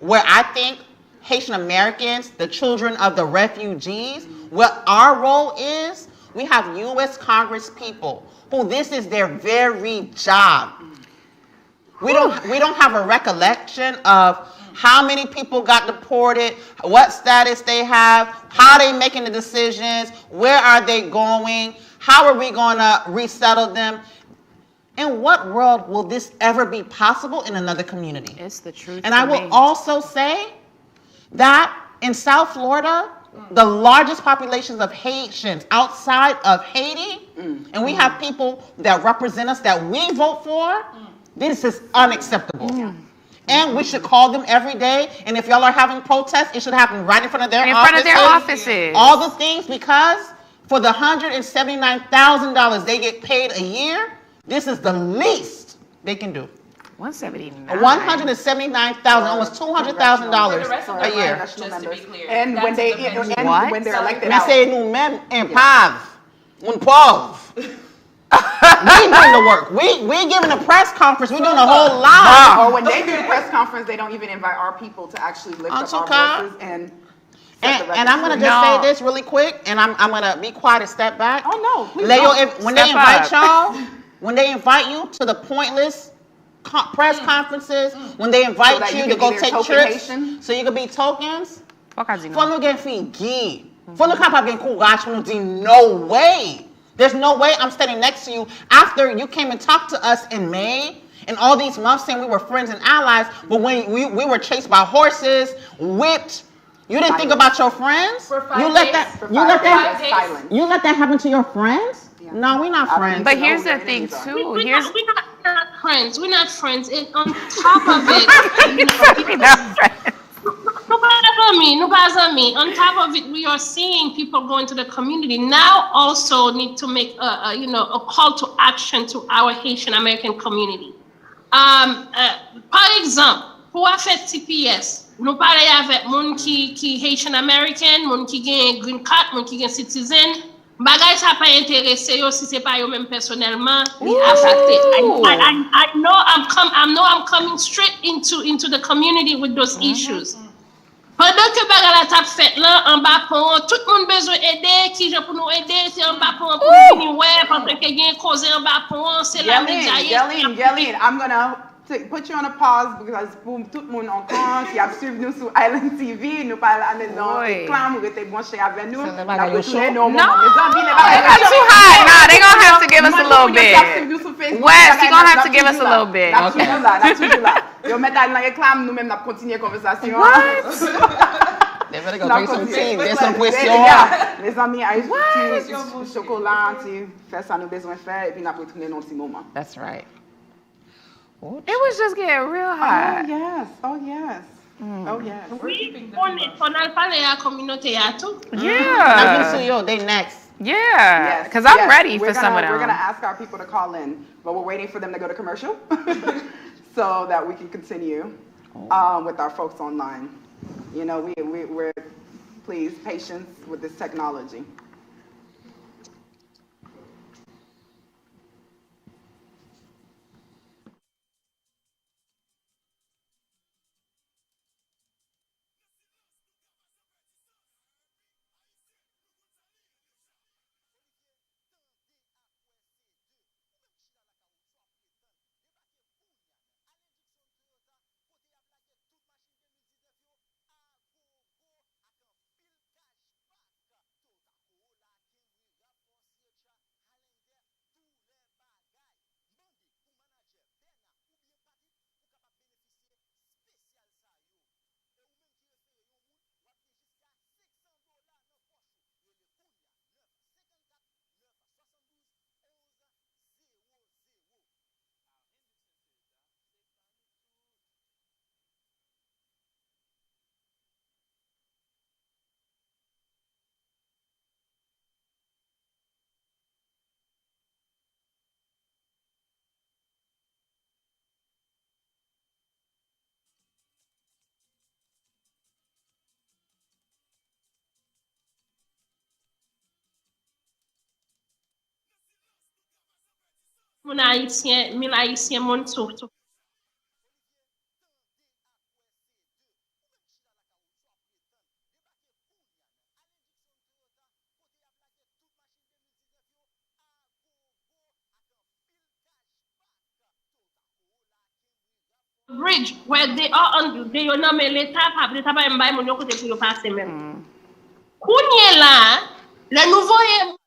where I think Haitian Americans, the children of the refugees, what our role is, we have U.S. Congress people who this is their very job. We don't have a recollection of how many people got deported, what status they have, how they making the decisions, where are they going, how are we going to resettle them. In what world will this ever be possible in another community? It's the truth. And I will also say that in South Florida, the largest populations of Haitians outside of Haiti, and we have people that represent us that we vote for, this is unacceptable. And we should call them every day. And if y'all are having protests, it should happen right in front of their offices. All the things, because for the $179,000 they get paid a year, this is the least they can do. $179,000, almost $200,000 a year. Just to be clear. And when they're elected out. We doing the work. We giving a press conference. We're doing a whole lot. Or when they do the press conference, they don't even invite our people to actually lift up our voices and I'm gonna just say this really quick, and I'm gonna be quiet and step back. Oh no, please when they invite y'all, when they invite you to the pointless press conferences, when they invite you to go take trips, so you can be tokens. No way. There's no way I'm standing next to you after you came and talked to us in May and all these months saying we were friends and allies, but when we were chased by horses, whipped, you didn't think about your friends? You let that happen to your friends? Yeah. No, we're not friends. But here's the thing too. We're not friends. We're not friends. And on top of it, no bother me. On top of it, we are seeing people going to the community now. Also, need to make a call to action to our Haitian American community. Par exemple, pour faire TPS, nous parlons avec moun qui Haitian American, moun qui gagne green card, moun qui gagne citizen. Bagay ça pas intéressé yo si c'est pas yo même personnellement li affecté. I know I'm coming straight into the community with those issues. Pendant que bagala tap fait là, en bas pont, tout le monde besoin d'aider, qui pour nous aider, c'est en bas pont pour venir, ouais, parce que quelqu'un cause en bas pont, c'est la média. Galine, I'm gonna put you on a pause because pour tout le monde encore qui a suivi nous sur Island TV, nous parlons à la maison, réclame, vous êtes branchés avec nous. No, it's not too hot. Nah, Nah, they're gonna have to give us a little bit. Wes, you're gonna have to give us a little bit. Yo, maintenant, on réclame, nous-mêmes, on continue la conversation. They better go drink some tea, get some pression. Les amis, petit chocolat, faire ça nous besoin faire, et puis on a retourné dans un petit moment. That's right. It was just getting real hot. Oh, yes. Oh, yes. Oh, yes. Oui, on a parlé à la communauté à tout. Yeah. They next. Yeah. Because I'm ready for some of them. We're going to ask our people to call in, but we're waiting for them to go to commercial so that we can continue with our folks online. You know, we're please, patience with this technology. Mon haïtien, mon surtout. Bridge, where they are on, they are not l'étape, l'étape est mbay mon yo côté pour yo passer même. Kounye là, le nouveau est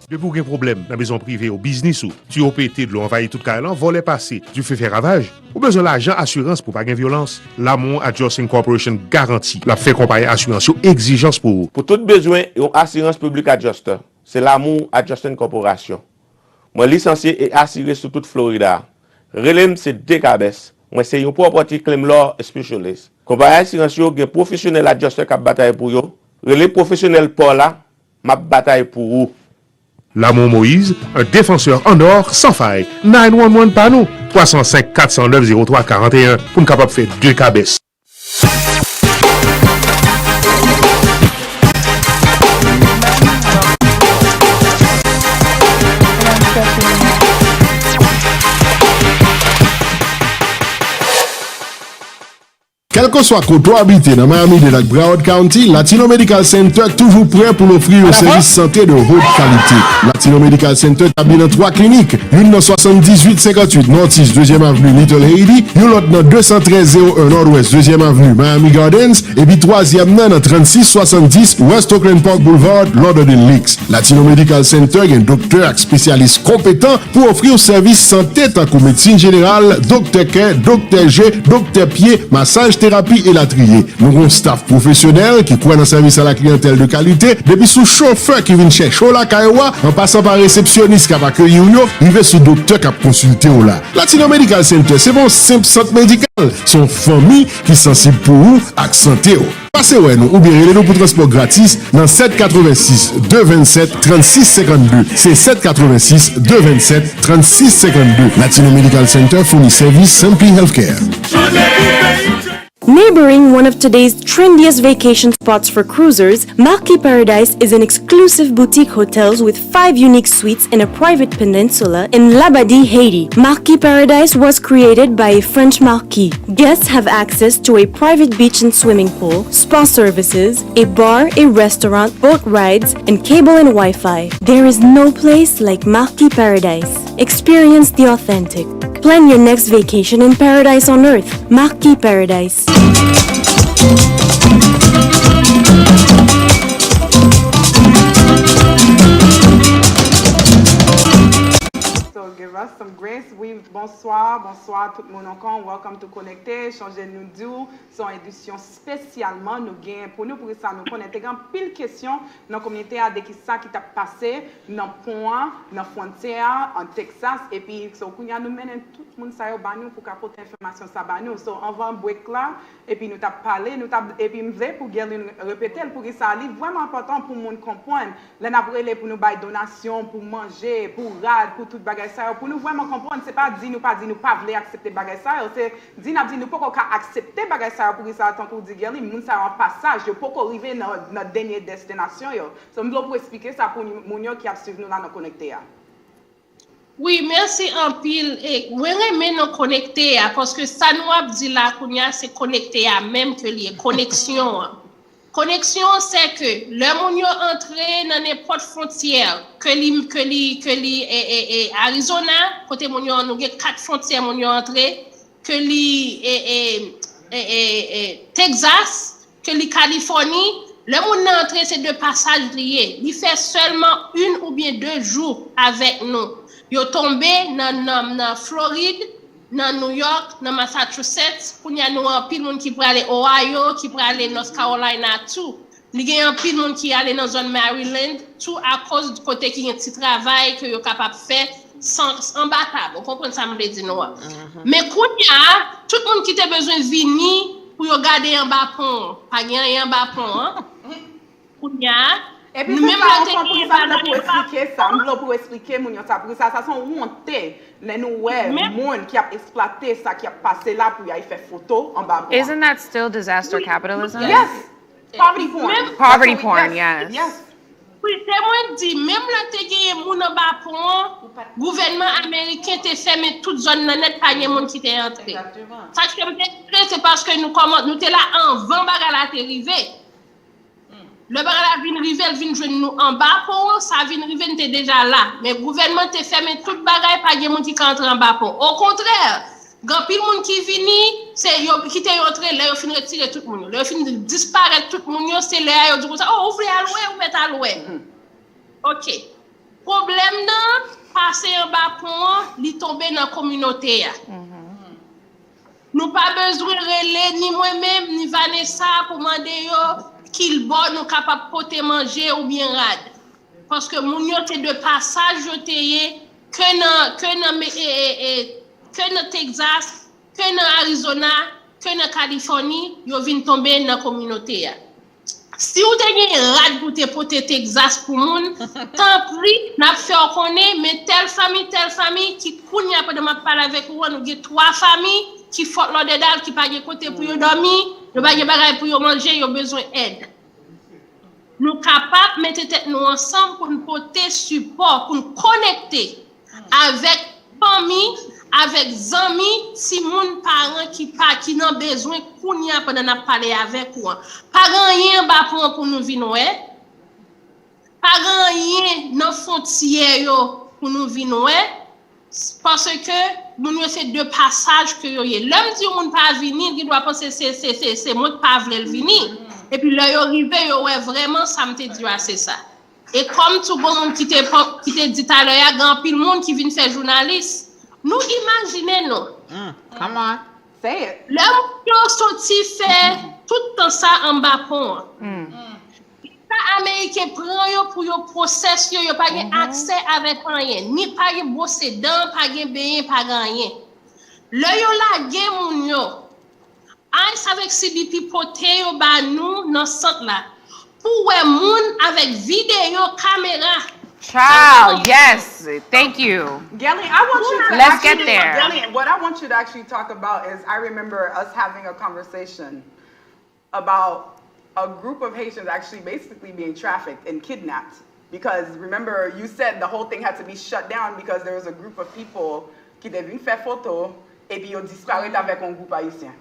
Depuis qu'il y a un problème dans la maison privée au business ou tu as pété de l'eau envahi tout le volet passé, tu fais faire ravage. Ou besoin d'argent assurance pour pas de violence. L'Amont Adjusting Corporation garantit la fait comparer assurance exigence pour vous. Pour tout besoin, une assurance publique adjuster. C'est l'Amont Adjusting Corporation. Moi licencié et assuré sur toute Florida. Relem c'est Decabes. Moi c'est un property claim law specialist. Compagnie assurance yo gen professionnel adjuster qui bataille pour yo. Relem professionnel pour là, m'a bataille pour vous. L'Amont Moïse, un défenseur en or sans faille. 911 par nous. 305 409 03 41 pour nous capable de faire 2 cabesses. Quel que soit côté habité dans Miami de la Broward County, Latino Medical Center toujours prêt pour offrir un service santé de haute qualité. Latino Medical Center établi dans 3 cliniques, une dans 7858 Northeast 2e Avenue Little Haiti, une autre dans 21301 Nord-Ouest 2e Avenue Miami Gardens, et puis 3e dans 3670 West Oakland Park Boulevard, Lauderdale Lakes. Latino Medical Center est un docteur et spécialiste compétent pour offrir un service santé tant que médecine générale, docteur cœur, docteur G, docteur pied, massage thérapie et la trier. Nous avons un staff professionnel qui croit dans le service à la clientèle de qualité, depuis sous chauffeur qui vient chercher la Kaiwa, en passant par réceptionniste qui va accueillir nous, il va sous docteur qui a consulté là. Latino Medical Center, c'est bon simple centre médical. Son famille qui est sensible pour vous, avec santé. Passez ouais nous ou bien relez-nous pour transport gratis dans 786 227 36 52. C'est 786 227 36 52. Latino Medical Center fournit service Simply Healthcare. Neighboring one of today's trendiest vacation spots for cruisers, Marquis Paradise is an exclusive boutique hotel with 5 unique suites in a private peninsula in Labadie, Haiti. Marquis Paradise was created by a French marquis. Guests have access to a private beach and swimming pool, spa services, a bar, a restaurant, boat rides, and cable and Wi-Fi. There is no place like Marquis Paradise. Experience the authentic. Plan your next vacation in paradise on earth. Marquis Paradise. So give us some grace. Oui, bonsoir tout le monde encore. Welcome to Konekte. Changer nous dire son édition spécialement nous gain pour ça nous connaître grand pile question dans communauté de qui ça qui t'a passé dans point dans frontière en Texas et puis so kounya nous mène tout le monde ça yo ba nous pour apporter information ça ba nous. So on va un break là et puis nous t'a parlé et puis m'vle pour répéter pour que ça est vraiment important pour monde comprendre. Là n'a pour nous bailler donation pour manger, pour rad, pour tout bagage ça pour nous vraiment comprendre c'est pas dire nous pas vouloir accepter bagage ça c'est dire nous pas accepter bagage ça pour ça tant pour dire les moun ça en passage yo pas arriver dans notre dernière destination yo so me pour expliquer ça pour moun yo qui a suivi nous là dans Konekte. Oui, merci en pile et moi remè nous connecter parce que ça nous a dit là kounya c'est connecter à même que lié connexion. Connexion c'est que le moun yo entrer dans n'importe frontière que li Arizona côté moun yo nous 4 frontières moun yo entrer que li Texas que li Californie le moun entrer c'est de passage lié il fait seulement 1 ou bien 2 jours avec nous yo tombé dans Floride dans New York dans Massachusetts pour y a nous un pile monde qui pour aller Ohio qui pour aller North Carolina tout il y a un pile monde qui aller dans zone Maryland tout à cause du côté qui a un petit travail que yo capable faire sans embattable vous comprenez ça me dit nous mais quand il y a tout le monde qui a besoin de venir pour yo garder en bas pont pas rien en bas pont hein quand il y a et puis même pour expliquer mon ça pour ça sont honte les nous monde qui a exploité ça qui a passé là pour y faire photo en bas. Isn't that still disaster capitalism? Yes. Poverty porn. Poverty porn, yes. Oui, c'est moi dit même là te gagné moun en bas pont gouvernement américain te fermé toute zone net pas y monde qui t'est entré. Ça c'est parce que nous t'es là en 20 bagarre là t'es arrivé. Le bagage vient river vient joindre nous en bas pont ça vient river était déjà là mais gouvernement te fermé toute bagaille pas y monde qui entre en bas pont au contraire grand pile monde qui vini c'est yo qui t'est entré là yo fin retirer tout monde là yo fin disparaître tout monde c'est là yo dit ça oh ouvrez à loin ou mettre à loin OK Problème nan, passer en bas pont, li tomber dans la communauté. Nous pas besoin de relais, ni moi-même, ni Vanessa, pour demander qu'il bon nous capable porter manger ou bien rade. Parce que mon yo c'est de passage que dans Texas, que dans Arizona, que dans Californie, yo vinn tomber dans la communauté. Si vous avez un rad pour te porter Texas pour moun, tant pis, n'a fait connaître, mais telle famille qui kounya pas de ma parler avec vous, nous avons 3 familles qui font l'ordre d'al qui pas de côté pour dormir, nous pas de bagay pour manger, yo besoin d'aide. Nous capables mettre tête nous ensemble pour nous porter support, pour nous connecter avec famille, avec amis, si mon parent qui n'a besoin kounya pendant n'a parler avec ou. Pas rien ba pour nous venir pas rien dans frontière pour nous venir parce que nous c'est deux passages que yo y. L'homme dit on pas venir, il doit penser c'est moi pas veut venir. Et puis là yo arrivé yo ouais vraiment ça me te dit c'est ça. Et comme tout bon monde qui te dit tout à l'heure, il y a grand pile monde qui vient faire journaliste. Nous imaginons nous. Come on. Say it. L'homme qui a sorti fait tout le temps ça en bas pont. Les Américains prennent yo pour yo process yo pas accès avec rien, ni pas bosser dedans, pas bien, pas rien. Là yo la gen moun yo. Ice avec CBP poté yo ba nous dans centre là. Pour ouais moun avec vidéo caméra. Child, yes, thank you. Gelly, I want you to Let's get there. Gelly, what I want you to actually talk about is I remember us having a conversation about a group of Haitians actually basically being trafficked and kidnapped. Because remember, you said the whole thing had to be shut down because there was a group of people qui devaient faire photo et puis ils ont disparu avec un groupe haïtien.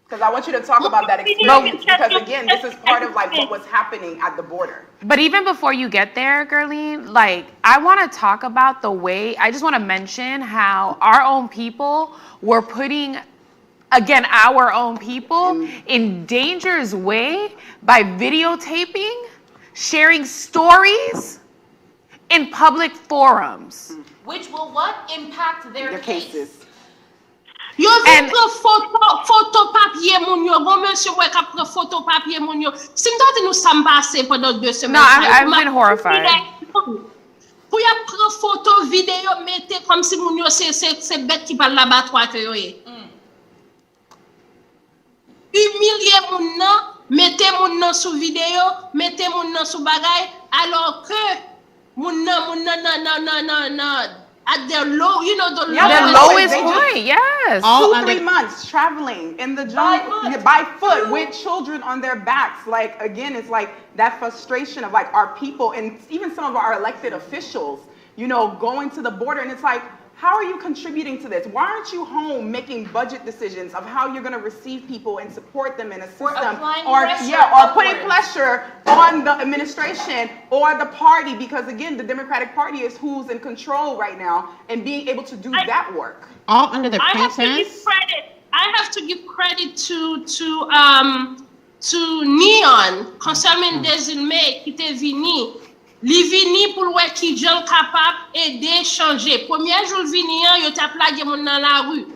Because I want you to talk about that experience because again, this is part of like what was happening at the border. But even before you get there, Gerline, like I want to talk about the way, I just want to mention how our own people were putting, again, our own people in dangerous way by videotaping, sharing stories in public forums. Which will what? Impact their cases. Yo vin prend photo papier moun yo, bon monsieur ouais qui prend photo papier moun yo. Si m'tante nous ça passé pendant 2 semaines. No, I've been horrified. Pour y prendre photo, vidéo, mettez comme si moun yo c'est bête qui parle l'abattoir que yo est. Humilier moun nan, mettez moun nan sous vidéo, mettez moun nan sous bagay alors que moun nan at their low, you know, the lowest point, yes. 2-3 months traveling in the jungle by foot with children on their backs. Like, again, it's like that frustration of like our people and even some of our elected officials, you know, going to the border. And it's like, how are you contributing to this? Why aren't you home making budget decisions of how you're going to receive people and support them and assist them? Or putting pressure on the administration or the party, because again, the Democratic Party is who's in control right now and being able to do that work. All under the I pretense. have to give credit to Neon, concerning Desilme, qui était venu. Li vini pour voir qui gens capable aider changer. Premier jour vini yo t'a plagué moun dans la rue.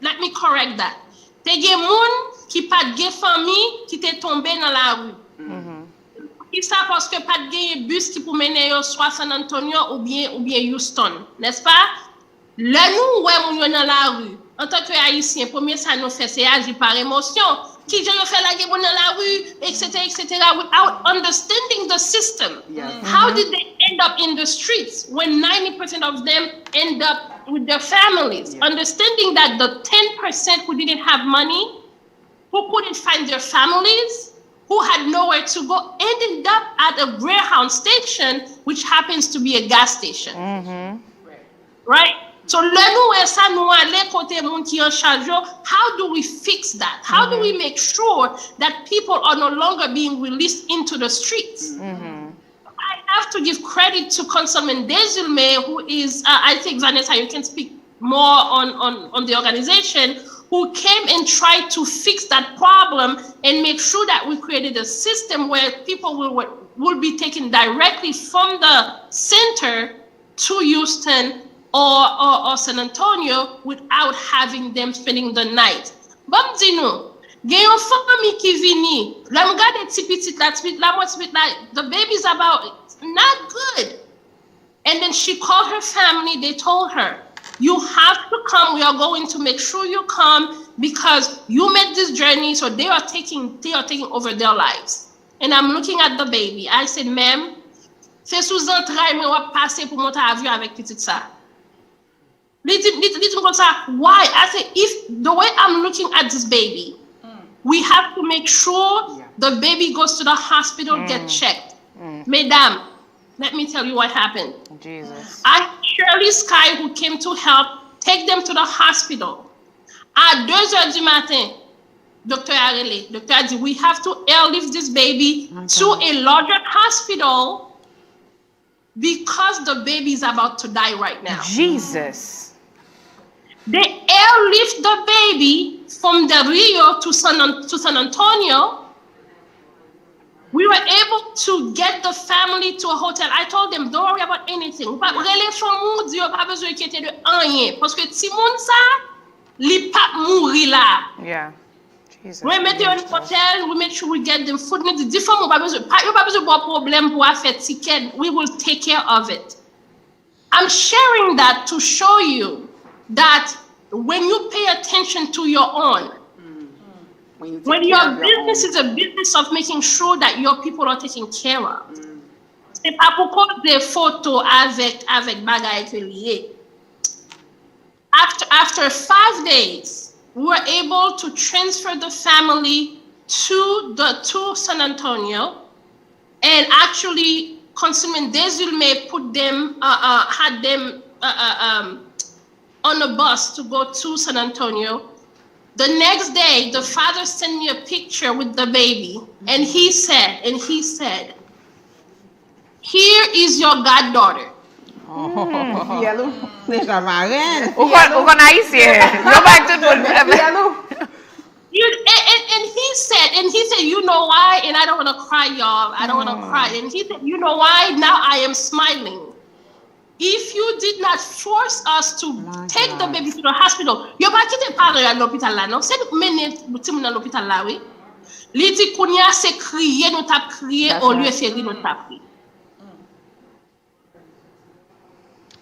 Let me correct that. Te gen moun qui pas de famille qui t'est tombé dans la rue. Et ça parce que pas de bus qui pour mener yo soit San Antonio ou bien Houston, n'est-ce pas? Là nous ouais moun yo dans la rue. En tant que haïtien, premier ça nous fait c'est agir par émotion. Qui j'ai fait la guerre dans la rue, etc., without understanding the system. How did they end up in the streets when 90% of them end up with their families? Understanding that the 10% who didn't have money, who couldn't find their families, who had nowhere to go, ended up at a Greyhound station, which happens to be a gas station. Right? So, how do we fix that? How do we make sure that people are no longer being released into the streets? I have to give credit to Councilman Desilme, who is, I think, Vanessa, you can speak more on the organization, who came and tried to fix that problem and make sure that we created a system where people will be taken directly from the center to Houston or San Antonio without having them spending the night. Bon di nou, gen yon famille qui vini, la m'gade ti petit la the baby's about not good. And then she called her family, they told her, you have to come, we are going to make sure you come because you made this journey, so they are taking over their lives. And I'm looking at the baby. I said, ma'am, fais sous entrailles, mais on va passer pour monter à avion avec petite ça. Why? I said, if the way I'm looking at this baby, we have to make sure the baby goes to the hospital, get checked. Mesdames, let me tell you what happened. Jesus. Shirley Sky, who came to help, take them to the hospital. À 2h du matin, docteur a relé. Docteur a dit, we have to airlift this baby to a larger hospital because the baby is about to die right now. Jesus. They airlift the baby from Del Rio to San Antonio. We were able to get the family to a hotel. I told them, don't worry about anything. Pas besoin d'inquiéter de rien. Parce que si moun sa, li pa mouri là. Yeah. Jesus. We mette un hotel, we make sure we get them food. Mais di fois, pas besoin de problème pour faire ticket. We will take care of it. I'm sharing that to show you that when you pay attention to your own, when your business is a business of making sure that your people are taken care of. C'est pas pour prendre des photos avec bagay que lié. After 5 days, we were able to transfer the family to San Antonio, and actually, Councilman Desulme put them, had them on a bus to go to San Antonio. The next day, the father sent me a picture with the baby, and he said, here is your goddaughter. And he said, you know why? And I don't want to cry, y'all. I don't want to cry. And he said, you know why? Now I am smiling. If you did not force us to take the baby to the hospital, you pas quitter parler à l'hôpital là, non? C'est nous mener petit moun dans l'hôpital là, oui. Li di kounya c'est crier, nous t'a crié au lieu faire nous t'a crié.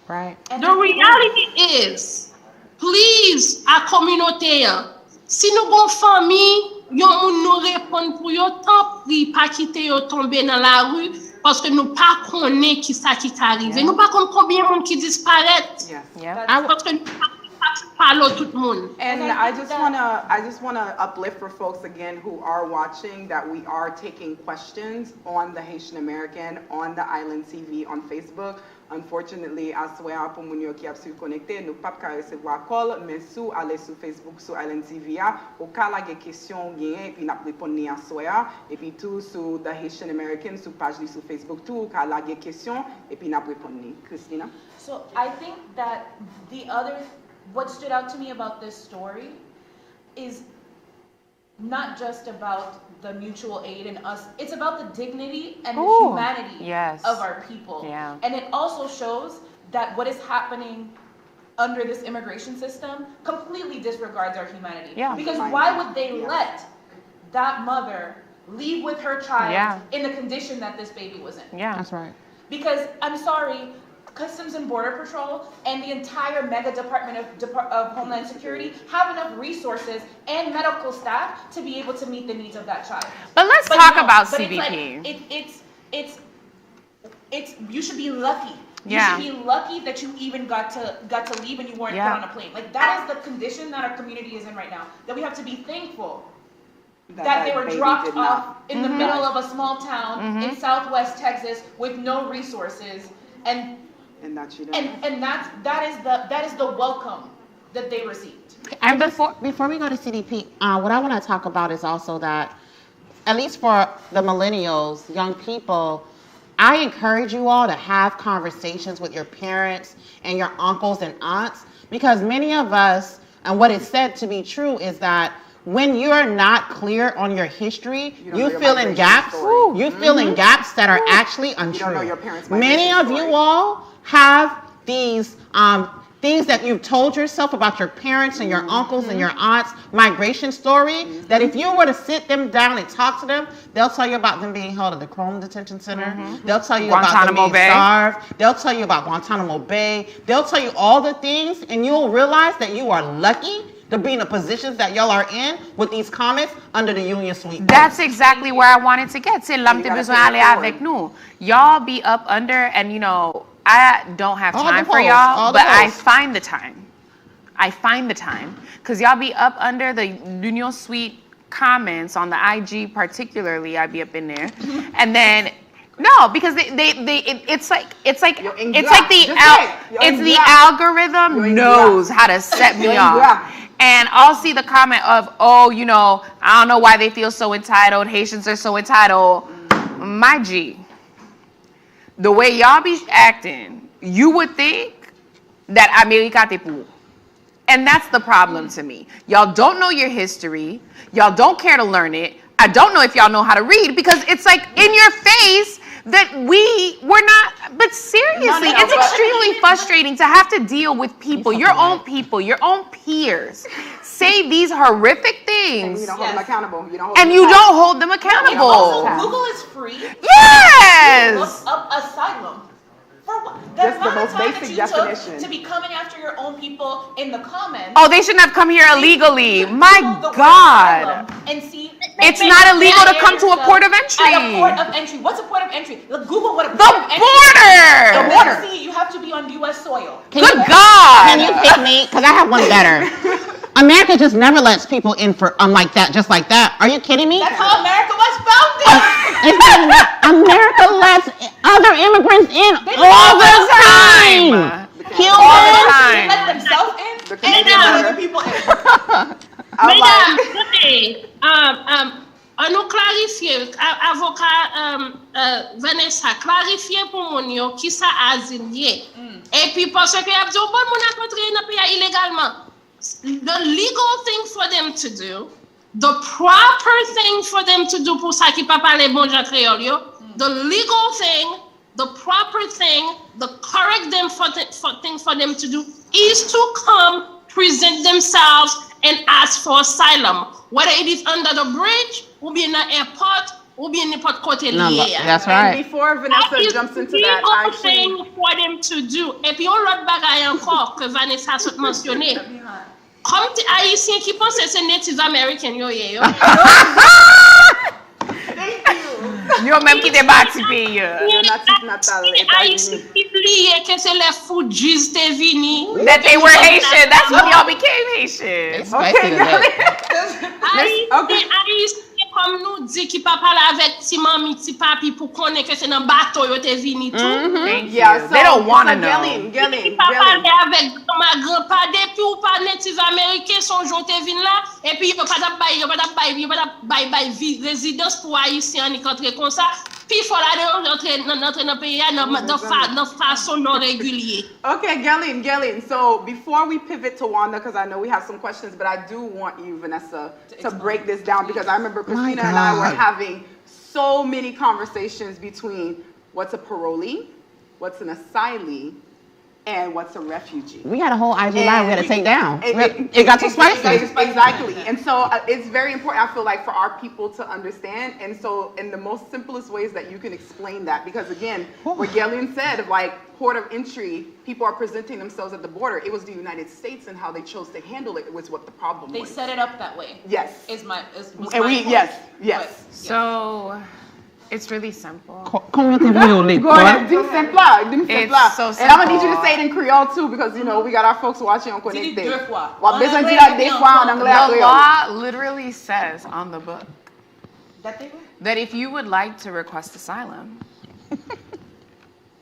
Right. The reality is, please, à communauté, si nous gon famille, yon moun nous répond pour yon tant pri pas quitter yo tomber dans la rue parce que nous pas connaît qui ça qui t'arrive. Nous pas connaît combien de monde qui disparaît. Parce que nous parlons tout le monde. And I just wanna uplift for folks again who are watching that we are taking questions on the Haitian American, on the Island TV, on Facebook. Unfortunately, as we are pour moun yo qui a su connecter, nous pas ka recevoir call, mais sous aller sur Facebook, sur Island TV, au cas la question gain et puis n'a répondre ni à soya et puis tout sur the Haitian American sur page sur Facebook tout au cas la question et puis n'a répondre ni. Christina. So I think that what stood out to me about this story is not just about the mutual aid and us, it's about the dignity and the humanity of our people. Yeah. And it also shows that what is happening under this immigration system completely disregards our humanity. Yeah. Because why would they let that mother leave with her child in the condition that this baby was in? Yeah. That's right. Because, I'm sorry, Customs and Border Patrol and the entire mega department of Homeland Security have enough resources and medical staff to be able to meet the needs of that child. But let's talk about CBP. It's you should be lucky. You should be lucky that you even got to leave and you weren't put on a plane. Like that is the condition that our community is in right now. That we have to be thankful that they were dropped off in the middle of a small town in Southwest Texas with no resources and that is the welcome that they received. And before we go to CDP, what I want to talk about is also that, at least for the millennials, young people, I encourage you all to have conversations with your parents and your uncles and aunts, because many of us, and what is said to be true, is that when you're not clear on your history, you fill in gaps. You fill in gaps that are actually untrue. You don't know your parents' Many of you all have these things that you've told yourself about your parents and your uncles and your aunts' migration story, that if you were to sit them down and talk to them, they'll tell you about them being held at the Chrome Detention Center. They'll tell you about them being starved. They'll tell you about Guantanamo Bay. They'll tell you all the things, and you'll realize that you are lucky to be in the positions that y'all are in with these comments under the Union Suite. That's exactly where I wanted to get. C'est l'homme besoin aller avec nous. Y'all be up under, and you know, I don't have time for y'all, but I find the time. I find the time because y'all be up under the Union Suite comments on the IG, particularly. I be up in there, and then no, because it's like the algorithm knows how to set me off. And I'll see the comment of, oh, you know, I don't know why they feel so entitled. Haitians are so entitled. My G, the way y'all be acting, you would think that America te pour. And that's the problem to me. Y'all don't know your history. Y'all don't care to learn it. I don't know if y'all know how to read because it's like in your face that we're not, but seriously, it's extremely frustrating to have to deal with people, your own peers, say these horrific things. And you don't hold them accountable. You don't hold them accountable. Also, Google is free. Yes! Look up asylum. For what? Just the most basic definition. To be coming after your own people in the comments. Oh, they shouldn't have come here illegally. My God. And see, it's not illegal to come to a port of entry. At a port of entry. What's a port of entry? Look, Google what a port of entry is. The border. See, you have to be on U.S. soil. Good God. Can you pick me? Because I have one better. America just never lets people in for like that, just like that. Are you kidding me? That's how America was founded. America lets other immigrants in all the time. Cubans let themselves in and let other people in. Mesdames, écoutez, on nous clarifier, avocat Vanessa, clarifier pour mon yo qui ça asile lié. Et puis parce que y a dit bon mon a rentré dans pays illégalement. The legal thing for them to do, the proper thing for them to do pour ça qui pas parler bon jan créole yo, the legal thing, the proper thing, the correct thing for them to do is to come present themselves and ask for asylum, whether it is under the bridge, or be in an airport, or be in the port côté lié. That's right. And before Vanessa jumps into that, I thing for them to do. Et puis on l'autre bagaille encore que Vanessa a mentionné. Comme t'es haïtien qui pense que c'est Native American yo. Yo même qui débattu pays. Haïtien qui lié que c'est les Fujis te vini. That they were Haitian. That's when y'all became Haitian. Haïtien comme nous dit qui pas parler avec ti mami, ti papi pour connaître que c'est dans bateau yo te vini tout. Yeah, so they don't want to know. Qui pas parler avec ma grand-père depuis ou pas Native Américain son jour te vini là et puis yo pas bail résidence pour haïtien ni entrer comme ça. Puis il faut entrer dans le pays de façon non régulière. Okay, Gelin. So before we pivot to Wanda, because I know we have some questions, but I do want you, Vanessa, to break this down because I remember Christina and I were having so many conversations between what's a parolee, what's an asylee, and what's a refugee. We had a whole IG live we had to take down. It got too spicy. Exactly. And so it's very important, I feel like, for our people to understand. And so in the most simplest ways that you can explain that, because again, what Gelin said, like port of entry, people are presenting themselves at the border. It was the United States and how they chose to handle it was what the problem was. They set it up that way. Yes. Yes. So it's really simple. Go ahead, do simpla. It's so simple. And I'm gonna need you to say it in Creole too, because you know we got our folks watching on Konekte. The law literally says on the book that if you would like to request asylum,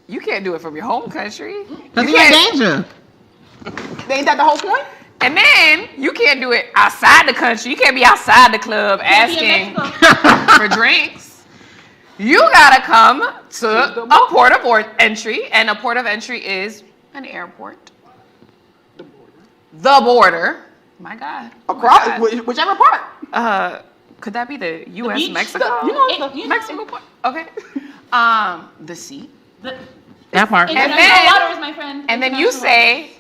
you can't do it from your home country. Because you're in danger. Ain't that the whole point? And then you can't do it outside the country. You can't be outside the club asking for drinks. You gotta come to a port of entry, and a port of entry is an airport, the border, My God. Across, whichever part. Could that be the U.S. beach? Mexico? Mexico part. Okay. The sea. That part. International waters, my friend. And then you say,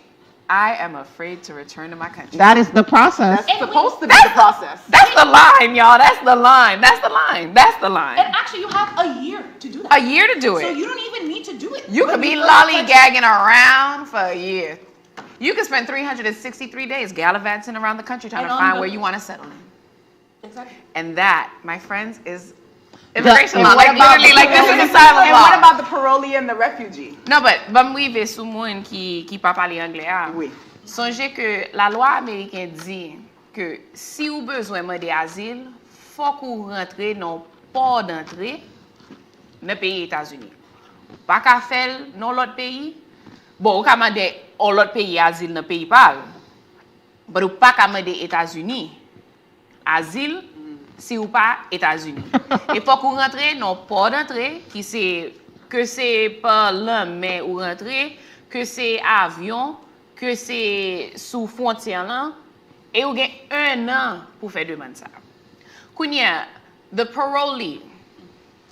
I am afraid to return to my country. That is the process. That's supposed to be the process. That's the line, y'all. That's the line. That's the line. That's the line. And actually, you have a year to do that. A year to do it. So you don't even need to do it. You could be lollygagging around for a year. You could spend 363 days gallivanting around the country trying to find where you want to settle in. Exactly. And that, my friends, is immigration law. Like, Literally, like this is asylum and law. what about the parolee and the refugee? Non, but moi ve sou moun qui pa pale anglais a. Oui. Sonje que la loi américaine dit que si ou besoin demander asile, faut qu'on rentre dans port d'entrée dans pays États-Unis. Pas qu'à faire dans l'autre pays. Bon, ou ka demander l'autre pays asile dans pays par. Mais ou pas qu'à demander États-Unis asile si ou pas États-Unis. Et faut qu'on rentre dans port d'entrée qui c'est que c'est par la mer ou rentrer, que c'est avion, que c'est sous frontière là, et ou gen 1 an pour faire demande ça. Kounya, the parolee.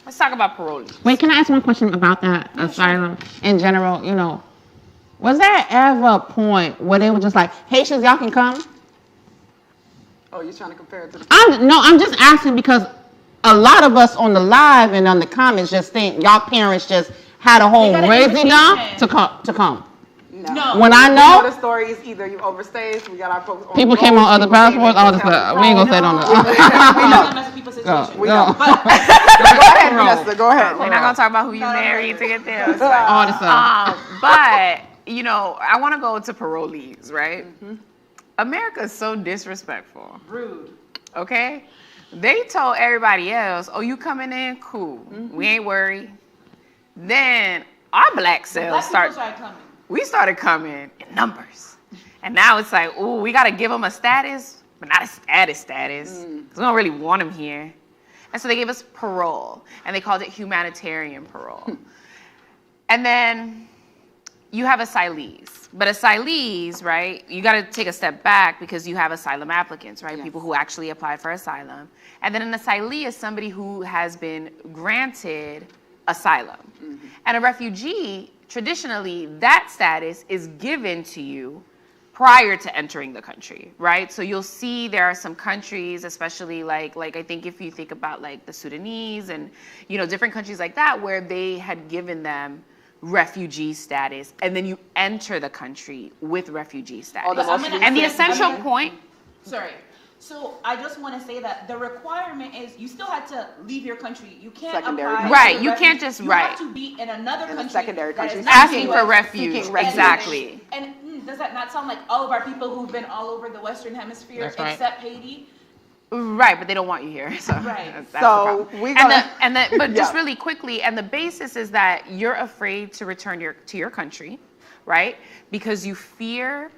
Let's talk about parolee. Wait, can I ask one question about that asylum in general? You know, was there ever a point where they were just like, Haitians, y'all can come? Oh, you're trying to compare it to the... I'm just asking because a lot of us on the live and on the comments just think y'all parents just had a whole raising up to come. No. When I know the story is either you overstayed, we got our folks on people came on other passports, all this stuff. We ain't gonna say it on the. We know. Go ahead, Vanessa. Go ahead. We're not gonna talk about who you married to get there. All this stuff. But you know, I want to go to parolees, right? Mm-hmm. America is so disrespectful. Rude. Okay? They told everybody else, "Oh, you coming in? Cool. Mm-hmm. We ain't worried." Then our black cells started coming in numbers. And now it's like, ooh, we got to give them a status, but not a status. Because we don't really want them here. And so they gave us parole, and they called it humanitarian parole. And then you have asylees. But asylees, right, you got to take a step back because you have asylum applicants, right, people who actually applied for asylum. And then an asylee is somebody who has been granted asylum. And a refugee, traditionally, that status is given to you prior to entering the country, right? So you'll see there are some countries, especially like I think if you think about like the Sudanese and, you know, different countries like that where they had given them refugee status, and then you enter the country with refugee status. And the essential point... Sorry. So I just want to say that the requirement is you still had to leave your country. You can't apply. Right. You can't just You have to be in another country. Secondary country. Asking for refuge. Exactly. And does that not sound like all of our people who've been all over the Western Hemisphere except Haiti? Right, but they don't want you here. So right. That's so we but just really quickly, and the basis is that you're afraid to return to your country, right? Because you fear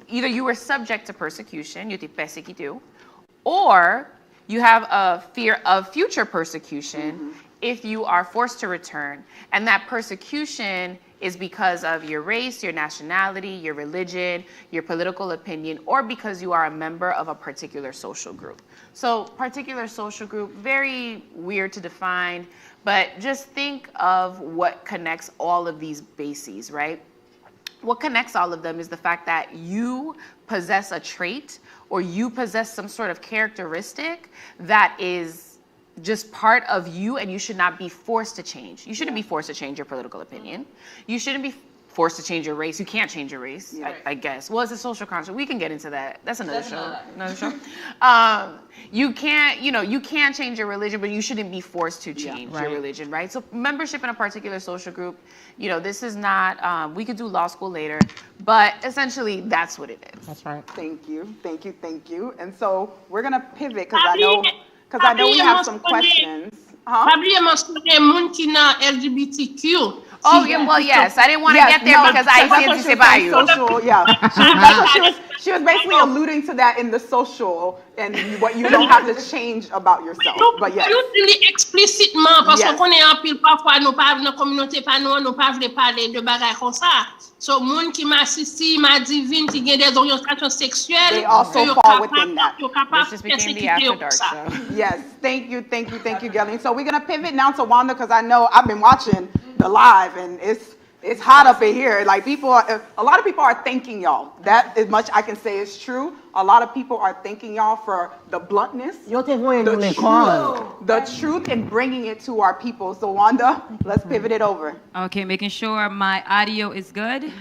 either you were subject to persecution, you te persecuté, or you have a fear of future persecution if you are forced to return. And that persecution is because of your race, your nationality, your religion, your political opinion, or because you are a member of a particular social group. So particular social group, very weird to define, but just think of what connects all of these bases, right? What connects all of them is the fact that you possess a trait or you possess some sort of characteristic that is just part of you, and you should not be forced to change. You shouldn't be forced to change your political opinion. You shouldn't be forced to change your race. You can't change your race, I guess. Well, it's a social construct. We can get into that. That's another show. Another show. You can't change your religion, but you shouldn't be forced to change your religion, right? So membership in a particular social group, you know, this is not, we could do law school later, but essentially that's what it is. That's right. Thank you. And so we're going to pivot because I know we have some questions. Probably moun ki nan LGBTQ. Oh, yeah, well, yes. I didn't want to get there because Haitians say by you. Social, yeah. That's what she was basically alluding to that in the social and what you don't have to change about yourself. But yes. Utilise explicitement parce qu'on connaît en pile parfois nous pas dans communauté pas nous pas veut parler de bagages comme ça. So moun qui m'a assisté m'a divine qui gagne des orientations sexuelles. They also fall within that. This just became the after dark show. Yes, thank you, Gillian. So we're gonna pivot now to Wanda because I know I've been watching the live and it's hot up in here. Like a lot of people are thanking y'all. That is much I can say is true. A lot of people are thanking y'all for the bluntness, the truth, and bringing it to our people. So Wanda, let's pivot it over. Okay, making sure my audio is good.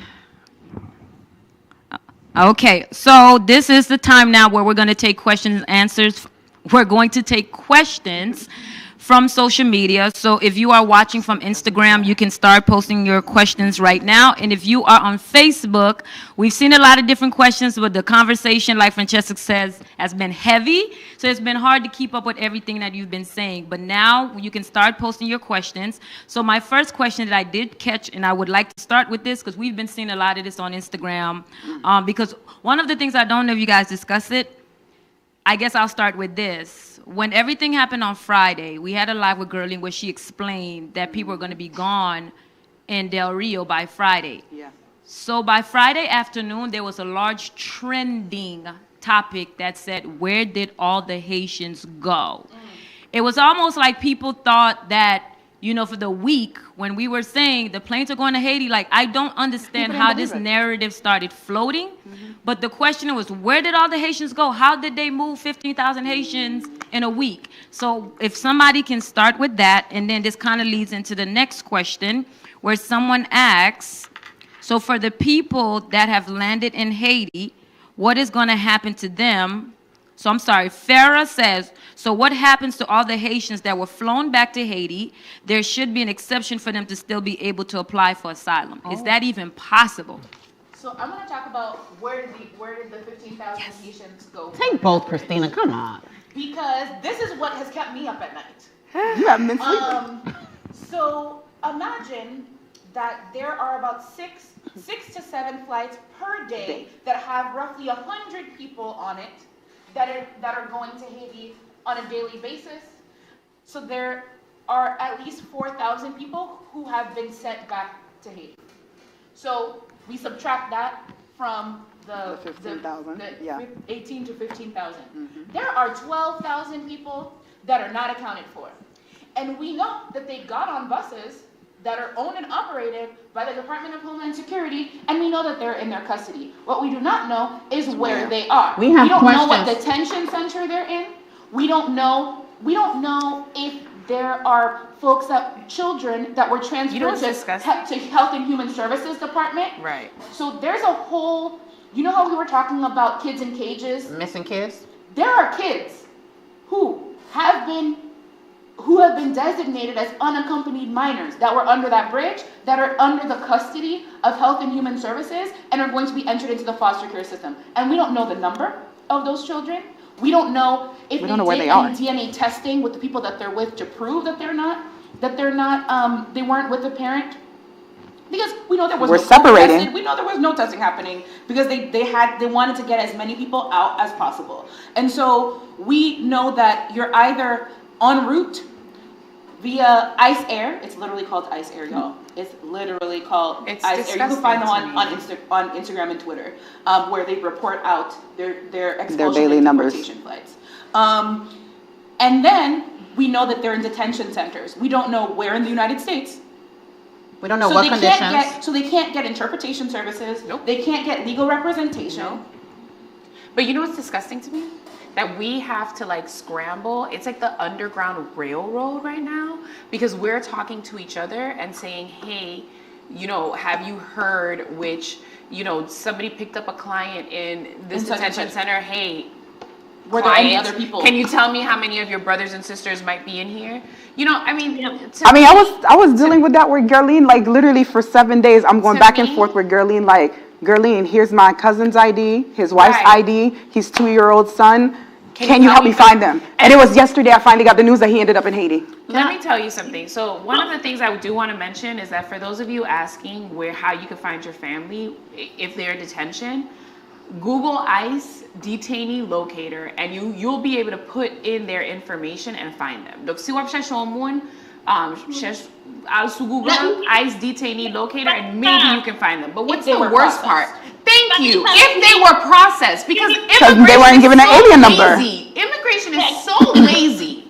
Okay, so this is the time now where we're going to take questions and answers. We're going to take questions from social media. So if you are watching from Instagram, you can start posting your questions right now. And if you are on Facebook, we've seen a lot of different questions, but the conversation, like Francesca says, has been heavy. So it's been hard to keep up with everything that you've been saying. But now you can start posting your questions. So my first question that I did catch, and I would like to start with this because we've been seeing a lot of this on Instagram. Because one of the things, I don't know if you guys discuss it, I guess I'll start with this. When everything happened on Friday, we had a live with Gerline where she explained that people are going to be gone in Del Rio by Friday. Yeah. So by Friday afternoon, there was a large trending topic that said, where did all the Haitians go? It was almost like people thought that, you know, for the week when we were saying the planes are going to Haiti, like I don't understand how this narrative started floating. But the question was, where did all the Haitians go? How did they move 15,000 Haitians in a week? So if somebody can start with that, and then this kind of leads into the next question where someone asks, so for the people that have landed in Haiti, what is going to happen to them? So I'm sorry, Farah says, so what happens to all the Haitians that were flown back to Haiti? There should be an exception for them to still be able to apply for asylum. Is that even possible? So I'm going to talk about where did the 15,000 Haitians go? Take both, Christina. Come on. Because this is what has kept me up at night. You haven't been sleeping. So imagine that there are about six to seven flights per day that have roughly 100 people on it that are going to Haiti on a daily basis. So there are at least 4,000 people who have been sent back to Haiti. So we subtract that from the 15,000, 18 to 15,000. There are 12,000 people that are not accounted for. And we know that they got on buses that are owned and operated by the Department of Homeland Security, and we know that they're in their custody. What we do not know is where they are. We don't know what detention center they're in. We don't know if there are children that were transferred to Health and Human Services Department. Right. So there's a whole, you know how we were talking about kids in cages? Missing kids? There are kids who have been designated as unaccompanied minors that were under that bridge, that are under the custody of Health and Human Services and are going to be entered into the foster care system. And we don't know the number of those children. We don't know if they did any DNA testing with the people that they're with to prove that they weren't with the parent. Because we know there was separating. We know there was no testing happening because they wanted to get as many people out as possible. And so we know that you're either en route via ice air. It's literally called ice air, y'all. It's literally called ice air. You can find them on Instagram and Twitter, where they report out their expulsion and deportation flights. And then we know that they're in detention centers. We don't know where in the United States. We don't know what conditions. So they can't get interpretation services. Nope. They can't get legal representation. Nope. But you know what's disgusting to me? That we have to like scramble. It's like the Underground Railroad right now because we're talking to each other and saying, hey, you know, have you heard which, you know, somebody picked up a client in this detention center. Hey, were there any other people? Can you tell me how many of your brothers and sisters might be in here? You know, I mean, I was dealing with that with Gerline, like literally for 7 days. I'm going back and forth with Gerline, like, Gerline, here's my cousin's ID, his wife's ID, his 2-year-old son. Can you help me find them? And it was yesterday I finally got the news that he ended up in Haiti. Let me tell you something. So one of the things I do want to mention is that for those of you asking how you can find your family if they're in detention, Google ICE detainee locator and you'll be able to put in their information and find them. Donc si vous cherchez un monde, cherche sur Google ICE detainee locator and maybe you can find them. But what's the worst part? Thank you. If they were processed, because they weren't given an alien number. Immigration is so lazy,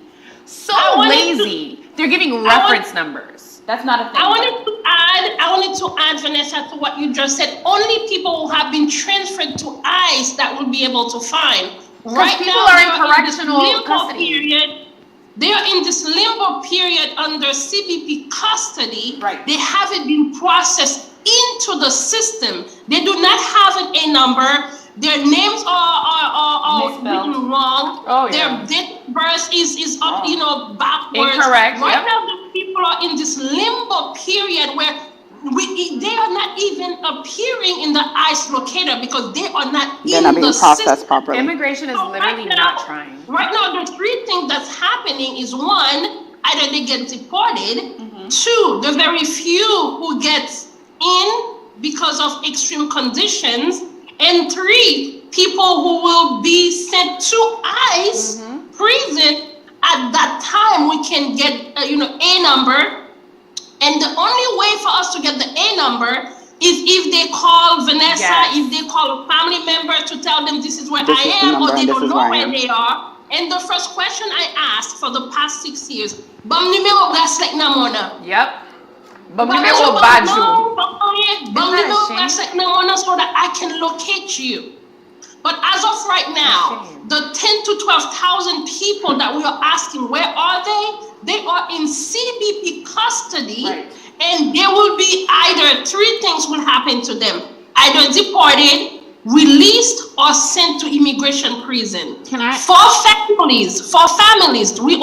lazy. They're giving reference numbers. That's not a thing. I wanted to add, Vanessa, to what you just said. Only people who have been transferred to ICE that will be able to find. Right people now, are in correctional custody. They are in this limbo period under CBP custody. Right. They haven't been processed into the system. They do not have an A number. Their names are written wrong. Oh, yeah. Their date of birth is backwards. Incorrect. Right now, the people are in this limbo period where they are not even appearing in the ICE locator because they are not They're not being processed properly. Immigration is literally not trying. Right now, the three things that's happening is one, either they get deported. Two, the very few who get in because of extreme conditions. And three, people who will be sent to ICE prison. At that time, we can get A number. And the only way for us to get the A number is if they call Vanessa, if they call a family member to tell them this is where I am, or they don't know where they are. And the first question I asked for the past 6 years, bam numéro bracelet namona. Yep. Bam numéro badge. Bam numéro bracelet namona so that I can locate you. But as of right now, the 10 to 12,000 people that we are asking, where are they? They are in CBP custody, and there will be either three things will happen to them: either deported, released, or sent to immigration prison. For families, we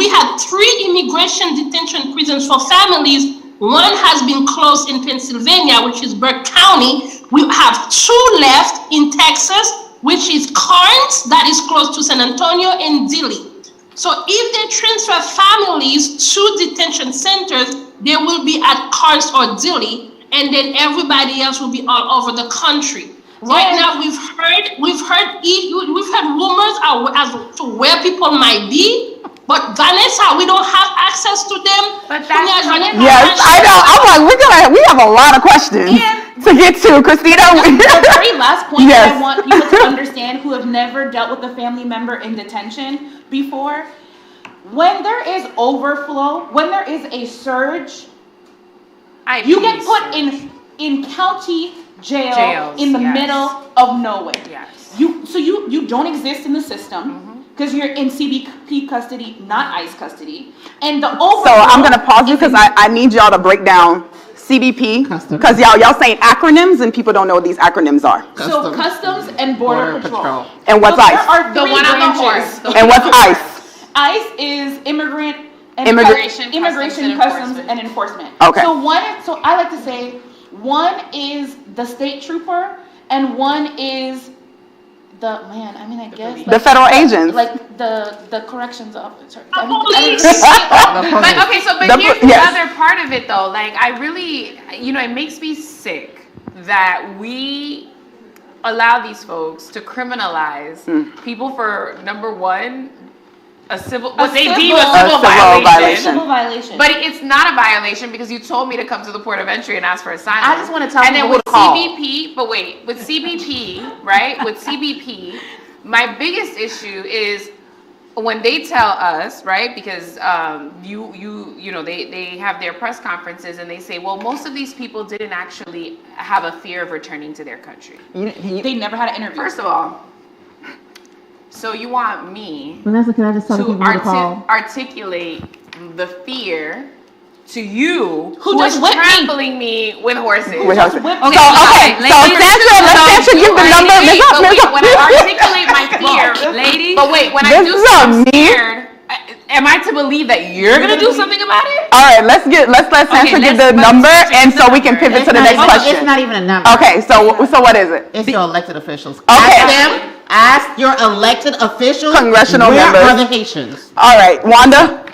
had 3 immigration detention prisons for families. One has been closed in Pennsylvania, which is Burke County. We have 2 left in Texas, which is Carnes, that is close to San Antonio, and Dilley. So if they transfer families to detention centers, they will be at Carnes or Dilley, and then everybody else will be all over the country. Right now, we've heard rumors as to where people might be, but Vanessa, we don't have access to them. But yes, I know. I'm like, we have a lot of questions to get to, Christina. The very last point that I want people to understand who have never dealt with a family member in detention before, when there is overflow, when there is a surge, you get put in county jails in the middle of nowhere. Yes. You don't exist in the system because you're in CBP custody, not ICE custody. And the overflow. So I'm gonna pause you because I need y'all to break down CBP because y'all saying acronyms and people don't know what these acronyms are. So Customs and Border Patrol. And what's ICE? There are 3 branches. And what's ICE? ICE is immigration, customs, and enforcement. Okay. So I like to say one is the state trooper and one is the federal agents. Like the corrections officer. But here's the other part of it though. Like I really, it makes me sick that we allow these folks to criminalize people for, number one, civil violation. But it's not a violation because you told me to come to the port of entry and ask for asylum. I just want to tell you. And then with call. CBP, but wait, with CBP, right? With CBP, my biggest issue is when they tell us, right? Because they have their press conferences and they say, well, most of these people didn't actually have a fear of returning to their country. They never had an interview. First of all. So you want me Vanessa, can I just tell to articulate the fear to you who is trampling me with horses? Okay, so Sandra give the number. When I articulate my fear, ladies, but wait, when I do something scared, am I to believe that you're gonna do something about it? All right, let's let Sandra give the number, and so we can pivot to the next question. It's not even a number. Okay, so what is it? It's your elected officials. Okay. Ask your elected officials. Congressional where members. are the Haitians? All right, Wanda.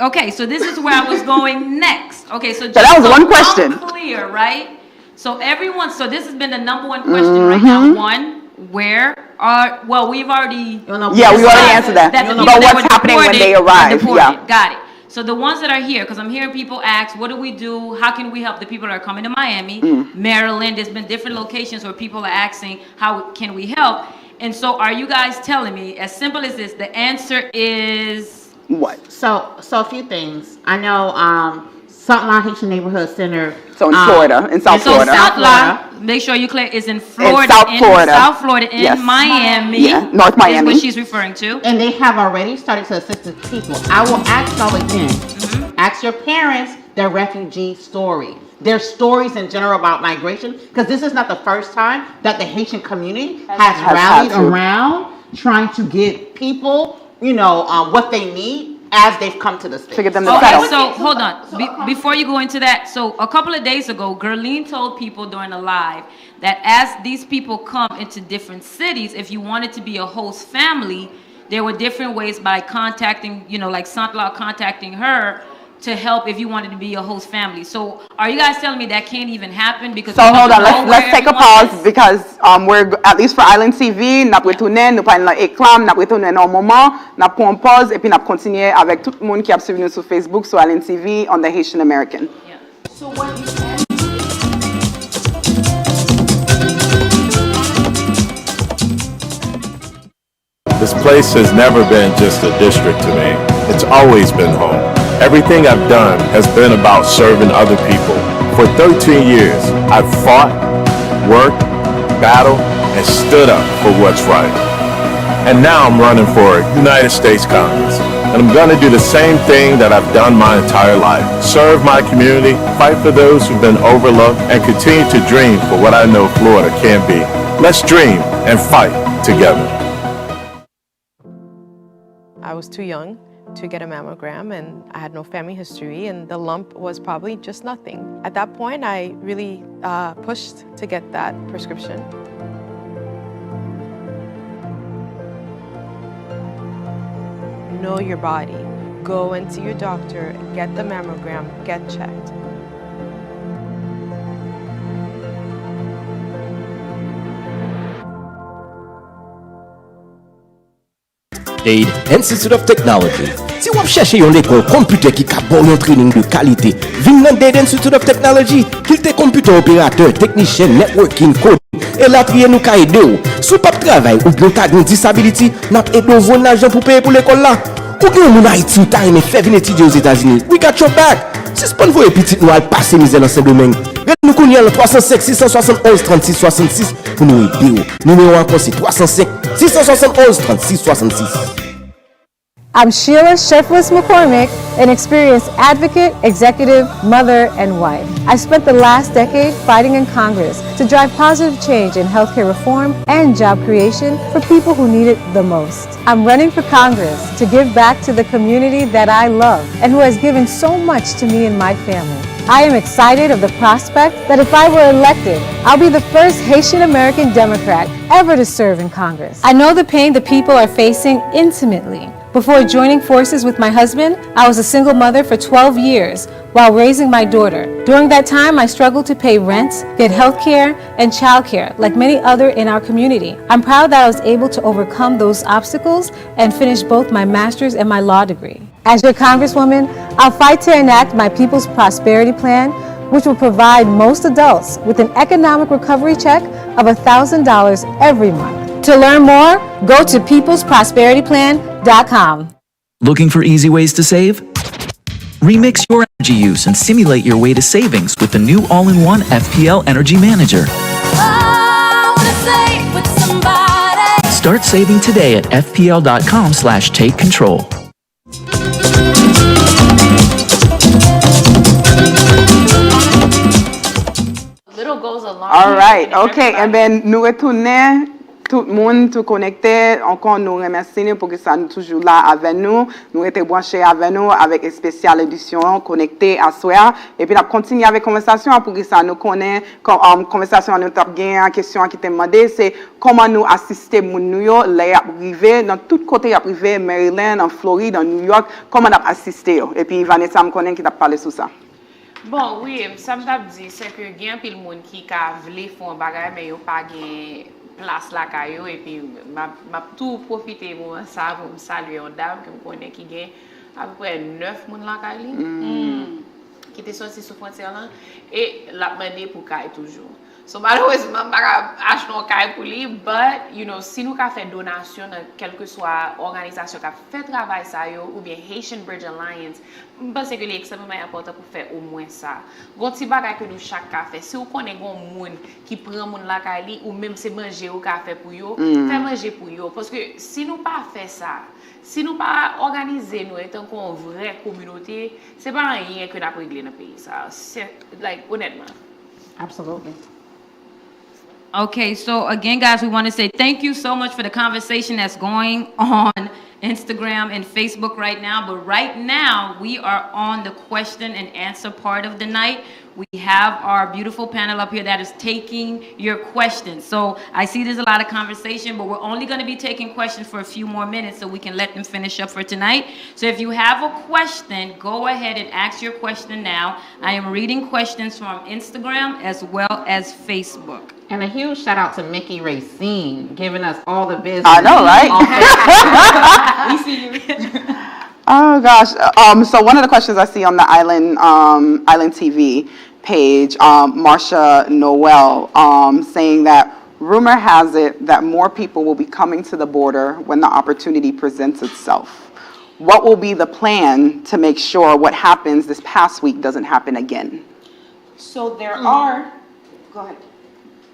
Okay, so this is where I was going next. Okay, so just that was so one question. I'm clear, right? So everyone, so this has been the number one question right now. One, where are, well, we've already. Yeah, we already answered that. the people But that what's were happening when deported they are arrive? deported. Yeah. Got it. So the ones that are here, because I'm hearing people ask, what do we do? How can we help the people that are coming to Miami, Maryland? There's been different locations where people are asking, how can we help? And so are you guys telling me, as simple as this, the answer is? What? So a few things. I know St. Law Haitian Neighborhood Center. So in Florida, in South Florida. So St. Law, make sure you clear, is in Florida. In South Florida. South Florida, in Yes. Miami. Yeah, North Miami. Is what she's referring to. And they have already started to assist the people. I will ask y'all again. Ask your parents their refugee story. Their stories in general about migration, because this is not the first time that the Haitian community has rallied around trying to get people, what they need as they've come to the States. To get them to Okay, settle. so hold on. Before you go into that, so a couple of days ago, Gerline told people during a live that as these people come into different cities, if you wanted to be a host family, there were different ways by contacting, like Saint-Law contacting her to help if you wanted to be a host family. So are you guys telling me that can't even happen? Because So hold on, let's take a pause because we're, at least for Island TV, n'a retourné, nous pas dans éclat, n'a retourné un moment, n'a pris une pause et puis n'a continué avec tout le monde qui a suivi nous sur Facebook, sur Island TV, on the Haitian American. Yeah. So what you said. This place has never been just a district to me. It's always been home. Everything I've done has been about serving other people. For 13 years, I've fought, worked, battled, and stood up for what's right. And now I'm running for United States Congress. And I'm going to do the same thing that I've done my entire life. Serve my community, fight for those who've been overlooked, and continue to dream for what I know Florida can be. Let's dream and fight together. I was too young to get a mammogram, and I had no family history, and the lump was probably just nothing. At that point, I really pushed to get that prescription. Know your body. Go into your doctor, get the mammogram, get checked. Aid Institute of Technology. Si vous cherchez une école computer qui a un training de qualité, venez dans Aid Institute of Technology, qu'il te computer opérateur, technicien, networking, code, et là trier nous ka aider ou. Sou pas travail ou bien t'as une disability, n'a aidé vous l'argent pour payer pour l'école là. Ou bien mon Haïti ou t'as aimé faire venir étudier aux États-Unis. We got your back. Si c'est pas vous petit nous al passer misère dans ce domaine. Nous connaissons le 305 671 36 66 pour nous aider. Numéro encore c'est 305 671 36 66. I'm Sheila Sheffield McCormick, an experienced advocate, executive, mother, and wife. I spent the last decade fighting in Congress to drive positive change in healthcare reform and job creation for people who need it the most. I'm running for Congress to give back to the community that I love and who has given so much to me and my family. I am excited of the prospect that if I were elected, I'll be the first Haitian American Democrat ever to serve in Congress. I know the pain the people are facing intimately. Before joining forces with my husband, I was a single mother for 12 years while raising my daughter. During that time, I struggled to pay rent, get health care, and child care like many others in our community. I'm proud that I was able to overcome those obstacles and finish both my master's and my law degree. As your Congresswoman, I'll fight to enact my People's Prosperity Plan, which will provide most adults with an economic recovery check of $1,000 every month. To learn more, go to peoplesprosperityplan.com. Looking for easy ways to save? Remix your energy use and simulate your way to savings with the new all-in-one FPL Energy Manager. Start saving today at fpl.com/takecontrol. Little goes a long All right, okay, and then nous retourner tout le monde, tout connecté, encore nous remercions pour que ça nous toujours là avec nous. Nous étions branchés avec nous avec une spéciale édition connectée à soi. Et puis, on continue avec conversation pour que ça nous connaît. Conversation, nous avons une question qui t'a demandé, c'est comment nous assister nous, là, arriver dans tout côté, arriver Maryland, en Floride, en New York, comment nous assister. Et puis, Vanessa me connaît qui t'a parlé sur ça. Bon, oui, ça me dit, c'est que il y a plein de monde qui veut faire un bagage, mais ils n'ont pas de place là, et puis, je tout profiter de ça pour me saluer une dame que je connais qui a à peu près 9 personnes là, qui étaient sortis sur la frontière là, et la demandé pour Kaye toujours. So, malheureusement, je ne peux pas acheter un Kaye pour lui, but, you know, si nous avons fait donation dans quelle que soit organisation qui a fait travail ça, ou bien Haitian Bridge Alliance, je pense que c'est extrêmement important pour faire au moins ça. Quand tu vas que nous chaque café, si vous connaissez un monde qui prend mon la Kaye, ou même c'est manger au café pour eux, faites manger pour eux. Parce que si nous pas fait ça, si nous pas organiser nous étant une vraie communauté, c'est pas rien que nous avons réglé dans le pays. Ça, c'est, like, honnêtement. Absolutely. Okay, so again, guys, we want to say thank you so much for the conversation that's going on Instagram and Facebook right now. But right now, we are on the question and answer part of the night. We have our beautiful panel up here that is taking your questions. So I see there's a lot of conversation, but we're only going to be taking questions for a few more minutes so we can let them finish up for tonight. So if you have a question, go ahead and ask your question now. I am reading questions from Instagram as well as Facebook. And a huge shout out to Mickey Racine giving us all the business. I know, right? We see you. Oh gosh. So one of the questions I see on the Island TV page, Marsha Noel, saying that rumor has it that more people will be coming to the border when the opportunity presents itself. What will be the plan to make sure what happens this past week doesn't happen again? So there are. Go ahead.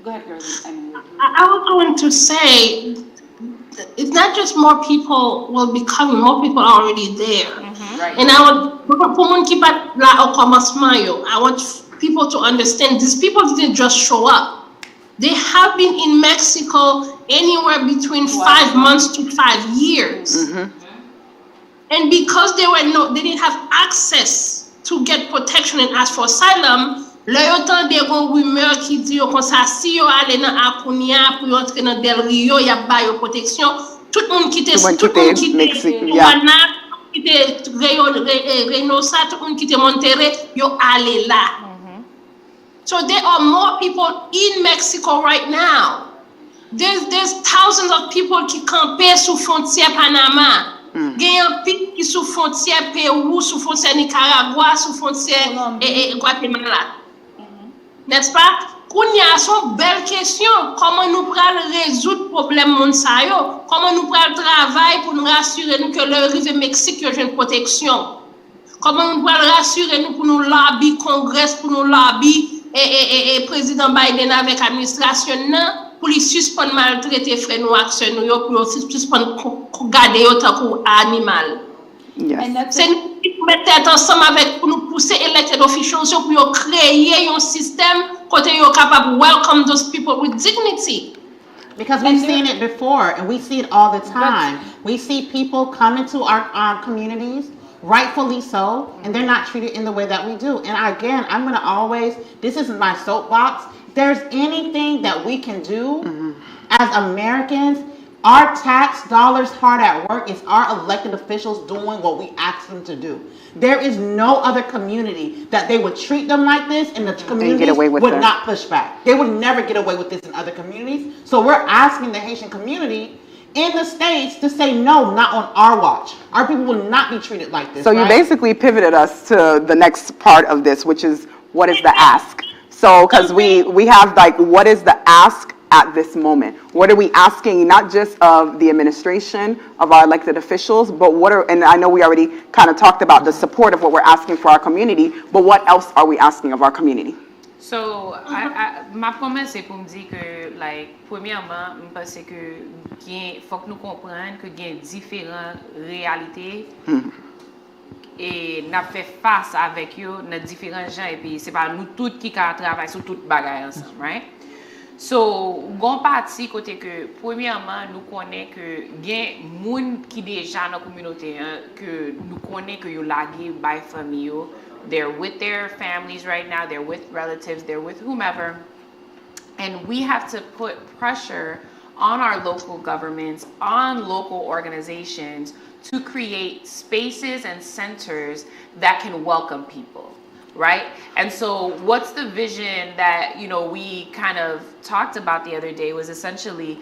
Go ahead, girl. I was going to say, it's not just more people will be coming, more people are already there. Right. And I want people to understand, these people didn't just show up. They have been in Mexico anywhere between 5 months to 5 years. And because they didn't have access to get protection and ask for asylum, le yo tan de gon rumeur qui dit yo kon sa si yo ale nan Apunia pour entrer dans Del Rio y a ba yo protection tout le monde quitte Tijuana quitte Reynosa tout le monde quitte Monterrey yo ale là. So there are more people in Mexico right now. There's thousands of people qui campent sous frontière Panama. Gen yon pit qui sous frontière Pérou, sous frontière Nicaragua, sous frontière Guatemala. N'est-ce pas? Kounya, son belle question. Comment nous pourrons résoudre le problème monsayo? Comment nous pourrons travailler pour nous rassurer nous que le rive Mexique y a une protection? Comment nous pourrons rassurer nous pour nous lobby Congrès, pour nous lobby et président Biden avec l'administration pour les suspendre maltraiter frères nous action nous pour suspendre garder autant pour animal. C'est nous qui mettre ensemble avec pour nous pousser elected officials pour créer un système côté yo capable welcome those people with dignity. Because we've seen it before and we see it all the time. We see people come into our communities, rightfully so, and they're not treated in the way that we do. And again, I'm going to always, this is my soapbox, if there's anything that we can do as Americans, our tax dollars hard at work is our elected officials doing what we ask them to do. There is no other community that they would treat them like this and the communities would not push back. They would never get away with this in other communities. So we're asking the Haitian community in the States to say no, not on our watch. Our people will not be treated like this. So you basically pivoted us to the next part of this, which is what is the ask? So because we have like, what is the ask at this moment? What are we asking, not just of the administration, of our elected officials, but what are, and I know we already kind of talked about the support of what we're asking for our community, but what else are we asking of our community? So, ma promesse c'est pour me dire que, like, premièrement, parce que faut que nous comprenions que il y a différentes réalités et n'a fait face avec eux, dans différents gens et puis c'est pas nous tous qui travaillons sur toute bagaille ensemble, right? So, gon parti côté que premièrement nous connaît que gen moun qui déjà dans communauté que nous connaît que yo lagué by famille yo, they're with their families right now, they're with relatives, they're with whomever. And we have to put pressure on our local governments, on local organizations to create spaces and centers that can welcome people, right? And so what's the vision that, we kind of talked about the other day was essentially,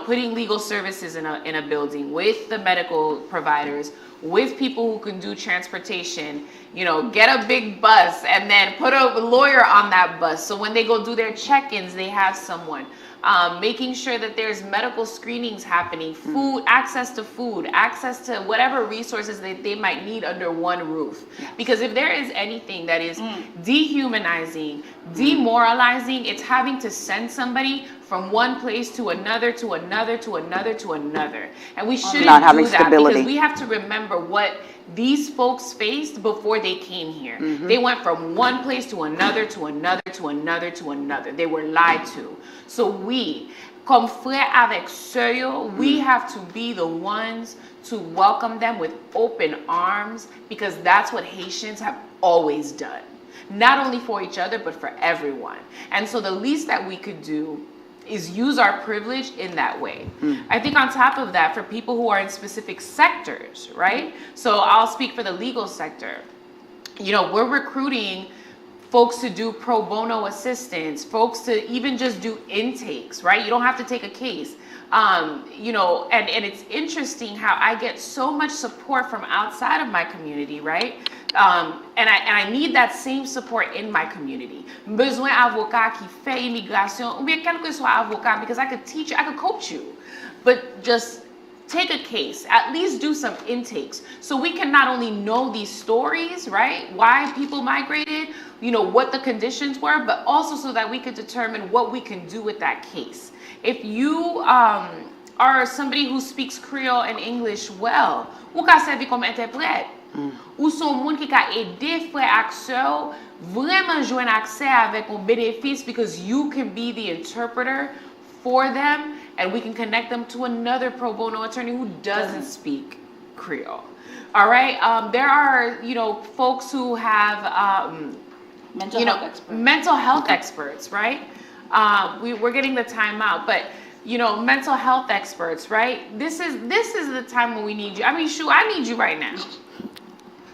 putting legal services in a building with the medical providers, with people who can do transportation, get a big bus and then put a lawyer on that bus. So when they go do their check-ins, they have someone. Making sure that there's medical screenings happening, access to whatever resources they might need under one roof. Because if there is anything that is dehumanizing, demoralizing, it's having to send somebody from one place to another, to another, to another, to another. And we shouldn't do that because we have to remember what these folks faced before they came here. They went from one place to another, to another, to another, to another. They were lied to. So we, comme frère avec sœur, we have to be the ones to welcome them with open arms because that's what Haitians have always done. Not only for each other, but for everyone. And so the least that we could do is use our privilege in that way. I think on top of that, for people who are in specific sectors, right? So I'll speak for the legal sector. We're recruiting folks to do pro bono assistance, folks to even just do intakes, right? You don't have to take a case. And it's interesting how I get so much support from outside of my community, right? And I need that same support in my community. Besoin avocat qui fait immigration, ou bien quel que soit avocat, because I could teach you, I could coach you. But just take a case, at least do some intakes. So we can not only know these stories, right? Why people migrated, what the conditions were, but also so that we could determine what we can do with that case. If you are somebody who speaks Creole and English well, ou ka servi comme interprète, ou son moun qui ka aider frère ak sœur vraiment joindre accès avec un bénéfice because you can be the interpreter for them and we can connect them to another pro bono attorney who doesn't speak Creole. All right. There are, folks who have mental health experts, right? We're getting the time out, but mental health experts, right? This is the time when we need you. I mean, shoot, I need you right now.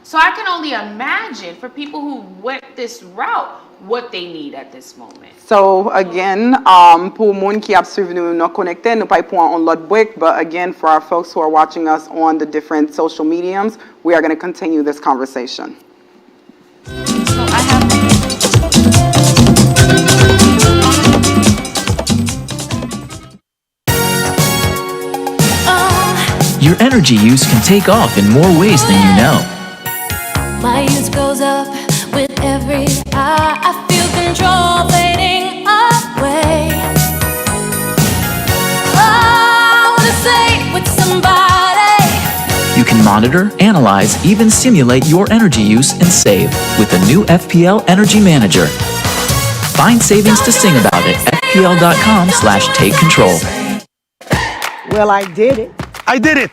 So I can only imagine for people who went this route, what they need at this moment. So again, pour moun qui ap suivi nou Konekte, nou pa pou an lot break, but again, for our folks who are watching us on the different social mediums, we are going to continue this conversation. Your energy use can take off in more ways than you know. My use goes up with every eye. I feel control fading away. I wanna say with somebody. You can monitor, analyze, even simulate your energy use and save with the new FPL Energy Manager. Find savings to sing about at fpl.com/takecontrol. Well, I did it. I did it.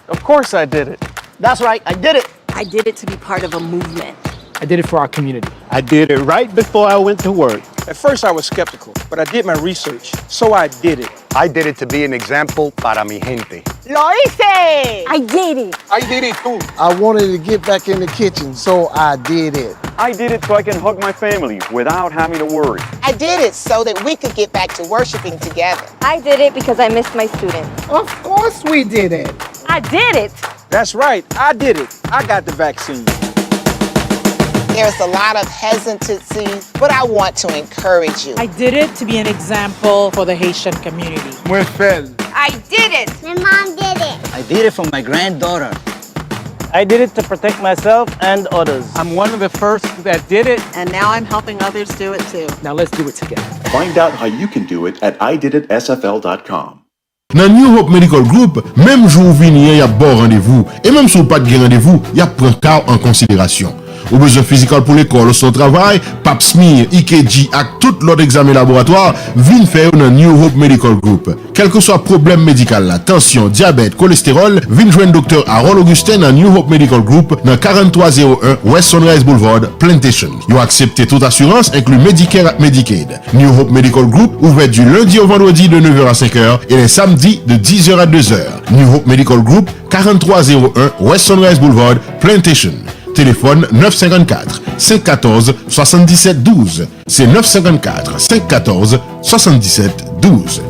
Of course I did it. That's right, I did it. I did it to be part of a movement. I did it for our community. I did it right before I went to work. At first I was skeptical, but I did my research, so I did it. I did it to be an example para mi gente. Lo hice! I did it. I did it too. I wanted to get back in the kitchen, so I did it. I did it so I can hug my family without having to worry. I did it so that we could get back to worshiping together. I did it because I missed my students. Of course we did it. I did it. That's right, I did it. I got the vaccine. There's a lot of hesitancy, but I want to encourage you. I did it to be an example for the Haitian community. I did it. My mom did it. I did it for my granddaughter. I did it to protect myself and others. I'm one of the first that did it. And now I'm helping others do it too. Now let's do it together. Find out how you can do it at ididitsfl.com. Nan New Hope Medical Group, même jour vini y a bon rendez-vous et même si vous pas de rendez-vous, y a prend cas en considération. ou besoin physical pour l'école ou son travail, pap smear, EKG ak tout l'autre examen laboratoire, vin faire dans New Hope Medical Group. Quel que soit problème médical la, tension, diabète, cholestérol, vin joindre docteur Harold Augustin dans New Hope Medical Group dans 4301 West Sunrise Boulevard, Plantation. Yo accepté toute assurance inclut Medicare et Medicaid. New Hope Medical Group ouvert du lundi au vendredi de 9h à 5h et les samedis de 10h à 2h. New Hope Medical Group, 4301 West Sunrise Boulevard, Plantation. Téléphone 954 514 77 12. C'est 954 514 77 12.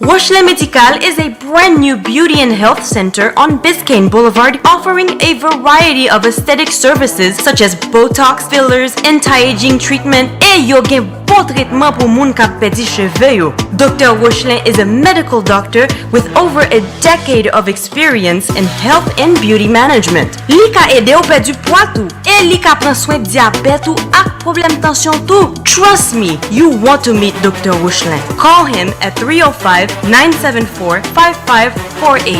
Washley Medical is a brand new beauty and health center on Biscayne Boulevard offering a variety of aesthetic services such as Botox fillers, anti-aging treatment, et yo gen bon traitement pour moun kap pedi cheveux yo. Dr. Washley is a medical doctor with over a decade of experience in health and beauty management. Li ka ede ou perdu poids tout, et li ka pran soin diabète ou ak problème tension tout. Trust me, you want to meet Dr. Washley. Call him at 305-974-5548.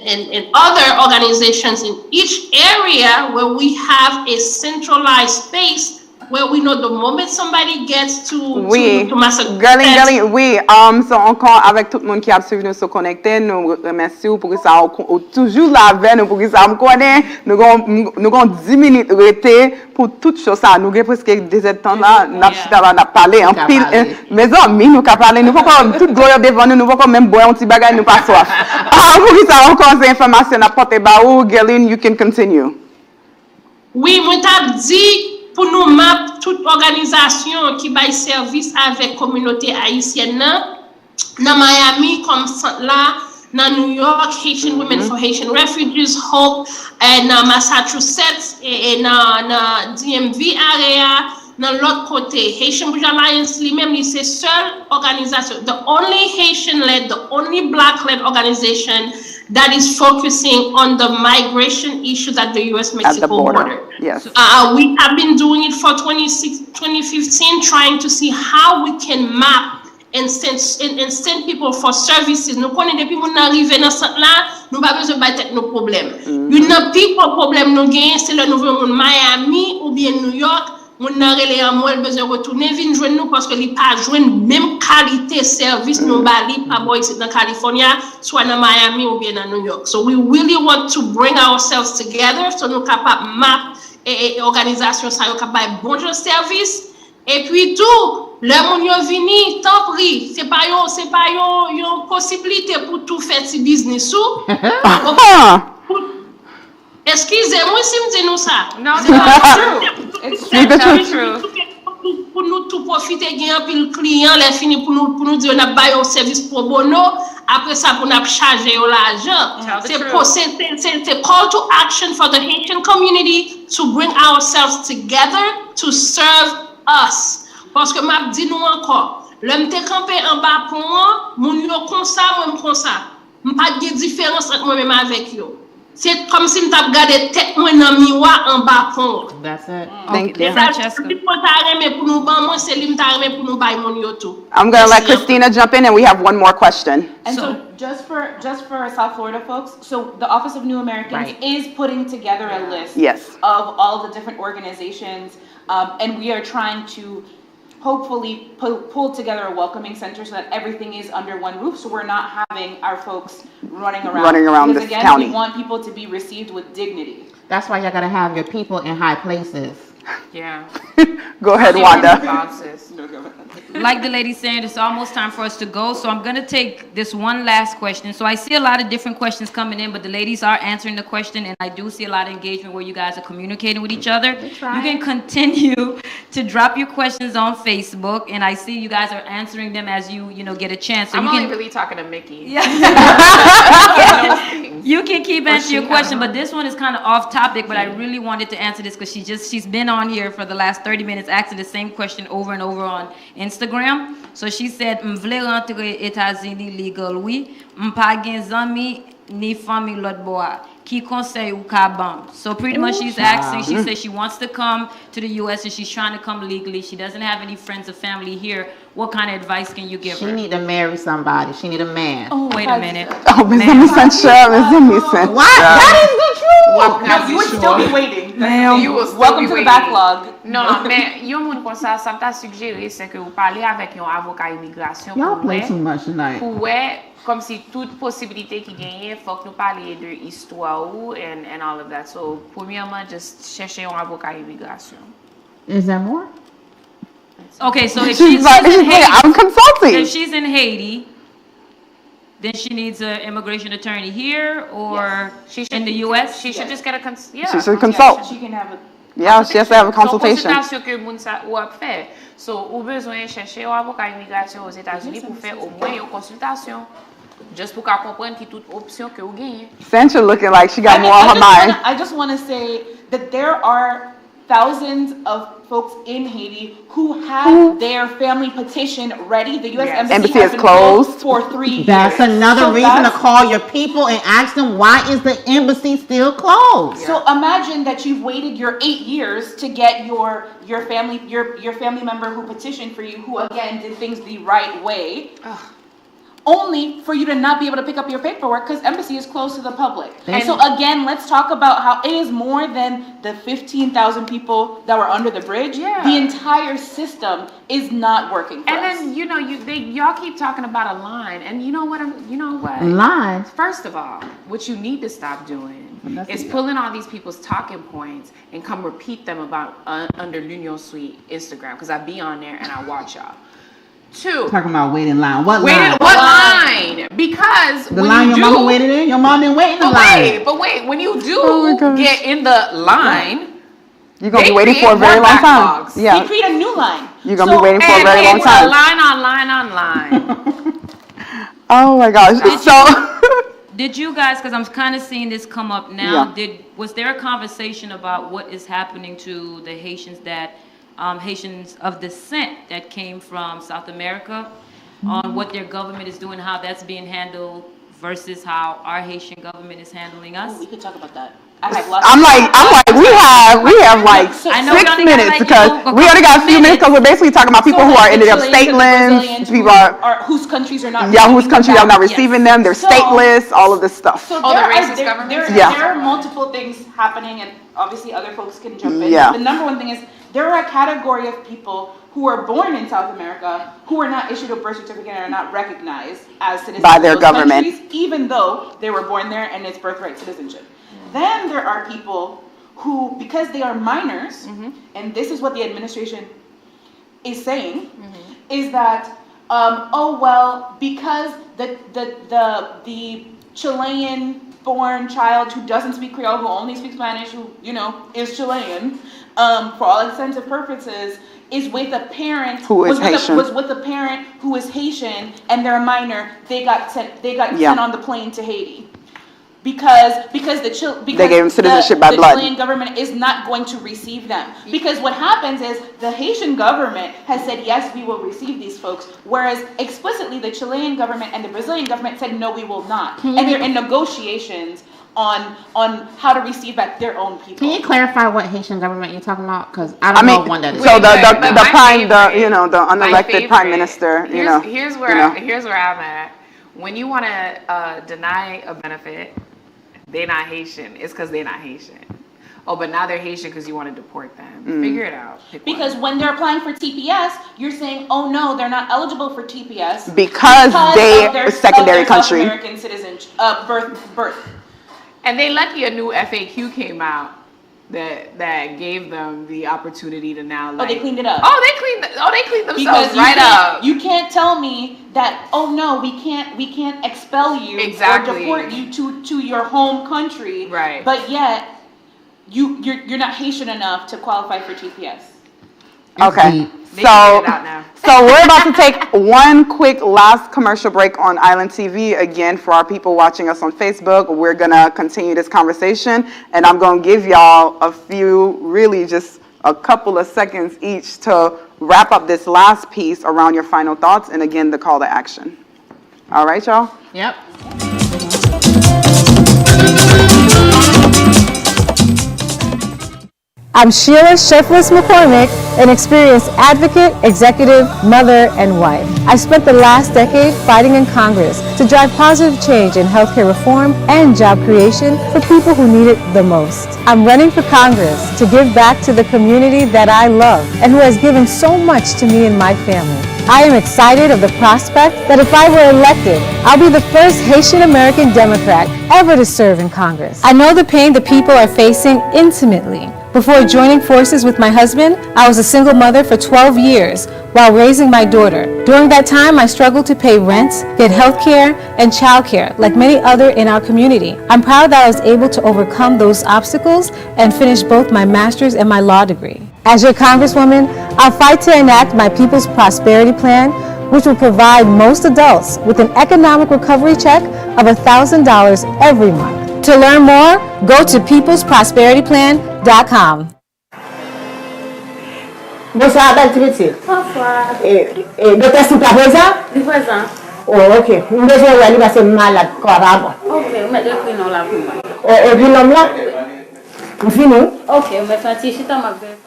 And other organizations in each area where we have a centralized space where we know the moment somebody gets to Girlie, oui, so encore avec tout le monde qui a suivi nous sur Konekte, nous remercions pour ça, toujours la veille, nous pour ça, nous connaît, nous avons 10 minutes restées pour toute chose ça, nous avons presque des temps là, nous avons parlé en pile, mais amis, nous avons parlé, nous ne pouvons pas tout gloire devant nous, nous ne pouvons pas même boire un petit bagage, nous pas soif. Pour ça, encore ces informations à porter baou, Girlie, you can continue. Oui, moi t'ai dit, pour nous map toute organisation qui baille service avec communauté haïtienne dans Miami comme là dans New York Haitian Women for Haitian Refugees Hope et dans Massachusetts et dans DMV area dans l'autre côté Haitian Bridge Alliance lui-même c'est seule organisation, the only Haitian led, the only black led organization that is focusing on the migration issues at the U.S.-Mexico border. Yes. We have been doing it for 2015, trying to see how we can map and send people for services. Nous connaissons depuis qu'on arrive dans ce là, nous pas besoin de battre nos problèmes. Une people problème nous gagne, c'est le nouveau Miami ou bien New York. Mon narré en moi besoin retourner vinn joindre nous parce que li pas joindre même qualité service nous bali pas boy ici dans California soit dans Miami ou bien dans New York. So we really want to bring ourselves together so nous capable map et organisation ça yo capable bon service et puis tout le moun yo vini tant pris c'est pas yo possibilité pour tout faire ci business ou. Excusez-moi si me dis nous ça. No, it's not true. It's not true. Pour nous tout profiter gain pile client les fini pour nous dire on a bail un service pro bono après ça pour nous charger l'argent. C'est call to action for the Haitian community to bring ourselves together to serve us. Parce que m'a dit nous encore, l'homme te campé en bas pour moi, mon yo comme ça, moi comme ça. Pas de différence entre moi même avec yo. C'est comme si m't'a regardé tête moi dans miroir en bas pont. That's it. Thank you. Francesca. I'm going to let Christina jump in and we have one more question. And so just for South Florida folks, so the Office of New Americans is putting together a list of all the different organizations and we are trying to hopefully pull together a welcoming center so that everything is under one roof, so we're not having our folks running around this again, county. We want people to be received with dignity. That's why you gotta have your people in high places. Yeah. Go ahead, Wanda. Like the lady said, it's almost time for us to go, so I'm going to take this one last question. So I see a lot of different questions coming in, but the ladies are answering the question, and I do see a lot of engagement where you guys are communicating with each other. You can continue to drop your questions on Facebook, and I see you guys are answering them as you get a chance. So I'm you only can, really talking to Mickey. Yeah. You can keep answering your question, but this one is kind of off topic, but I really wanted to answer this because she's been on here for the last 30 minutes asking the same question over and over on Instagram. So she said, "M'vle rentre États-Unis legal, oui. M'pa gen zami ni famille l'autre bois. Qui conseil ou kabam. So pretty much she's asking, she says she wants to come to the US and she's trying to come legally. She doesn't have any friends or family here. What kind of advice can you give her? She need to marry somebody. She need a man. Oh, wait a minute. Oh, Ms. What? That is the truth. No, you would still be waiting. Welcome to the backlog. Non, mais yon moun kon ça m'a suggéré c'est que vous parlez avec un avocat immigration Y'all play too much tonight. pour comme si toute possibilité qui gagne, faut que nous parlions de histoire and all of that. So, premièrement, just chercher un avocat immigration. Is there more? Okay, so if She's she's like, in Haiti, I'm consulting. if she's in Haiti, then she needs an immigration attorney here or in the US? She should just get a She should consult. She can have a Yeah, she has to have a consultation. Consultation que moun sa ou ap fait. So, ou besoin chercher un avocat immigration aux États-Unis pour faire au moins une consultation. Just pour qu'elle comprenne qui toute option que vous gagnez. Sancha looking like she got more on her mind. I just want to say that there are thousands of folks in Haiti who have their family petition ready. The U.S. Embassy has been closed for 3 years. That's another reason to call your people and ask them, why is the embassy still closed? So imagine that you've waited your 8 years to get your family member who petitioned for you, who again did things the right way. Only for you to not be able to pick up your paperwork because embassy is closed to the public. And so again, let's talk about how it is more than the 15,000 people that were under the bridge. Yeah. The entire system is not working for us. And then y'all keep talking about a line, and you know what? Line? First of all, what you need to stop doing is pulling all these people's talking points and come repeat them about under l'Union Suite Instagram, because I be on there and I watch y'all. 2. Talking about waiting line. What line? Because the line your mama waited in? Your mom didn't wait in the line. But wait, when you do get in the line, you're going to be waiting for a very long time. Yeah. They create a new line. You're going to be waiting for a very long time. Line on line. Oh my gosh. Did you guys, because I'm kind of seeing this come up now, was there a conversation about what is happening to the Haitians Haitians of descent that came from South America on what their government is doing, how that's being handled versus how our Haitian government is handling us? Oh, we could talk about that. I'm like, we have like 6 minutes because we only got a few minutes because we're basically talking about people who are ended up stateless, people whose countries are not whose countries are not receiving them, they're stateless, all of this stuff. So there are multiple things happening, and obviously other folks can jump in. Yeah. The number one thing is there are a category of people who are born in South America who are not issued a birth certificate and are not recognized as citizens by their of those government, countries, even though they were born there and it's birthright citizenship. Then there are people who, because they are minors, and this is what the administration is saying, is that because the Chilean-born child who doesn't speak Creole, who only speaks Spanish, who is Chilean, for all intents and purposes, is with a parent who is Haitian. Was with a parent who is Haitian, and they're a minor. They got sent on the plane to Haiti. Because they gave them citizenship by blood. The Chilean government is not going to receive them. Because what happens is the Haitian government has said, yes, we will receive these folks, whereas explicitly the Chilean government and the Brazilian government said, no, we will not. And they're in negotiations on how to receive back their own people. Can you clarify what Haitian government you're talking about? Because I don't know one that is. So the unelected prime minister, Here's where I'm at. When you want to deny a benefit, they're not Haitian. It's because they're not Haitian. Oh, but now they're Haitian because you want to deport them. Figure it out. Because when they're applying for TPS, you're saying, oh no, they're not eligible for TPS because they're a secondary country. American citizenship, birth. And they lucky a new FAQ came out that gave them the opportunity to now. They cleaned it up. They cleaned themselves up. You can't tell me that. Oh no, we can't expel you or deport you to your home country. Right. But yet, you're not Haitian enough to qualify for TPS. Okay. So we're about to take one quick last commercial break on Island TV. Again, for our people watching us on Facebook, we're going to continue this conversation. And I'm going to give y'all a few, really just a couple of seconds each to wrap up this last piece around your final thoughts. And again, the call to action. All right, y'all? Yep. I'm Sheila Shefless McCormick, an experienced advocate, executive, mother, and wife. I spent the last decade fighting in Congress to drive positive change in healthcare reform and job creation for people who need it the most. I'm running for Congress to give back to the community that I love and who has given so much to me and my family. I am excited of the prospect that if I were elected, I'll be the first Haitian American Democrat ever to serve in Congress. I know the pain the people are facing intimately. Before joining forces with my husband, I was a single mother for 12 years while raising my daughter. During that time, I struggled to pay rent, get health care, and child care, like many others in our community. I'm proud that I was able to overcome those obstacles and finish both my master's and my law degree. As your Congresswoman, I'll fight to enact my People's Prosperity Plan, which will provide most adults with an economic recovery check of $1,000 every month. To learn more, go to peoplesprosperityplan.com. Bonsoir, belle petite. Bonsoir. Docteur Smith est présent? Oui, présent. Oh, ok. Je vais aller parce que malade, corps. Ok, vous mettez le prénom là pour moi. Et puis l'homme là? Vous finissez? Ok, vous mettez un t-shirt à ma belle.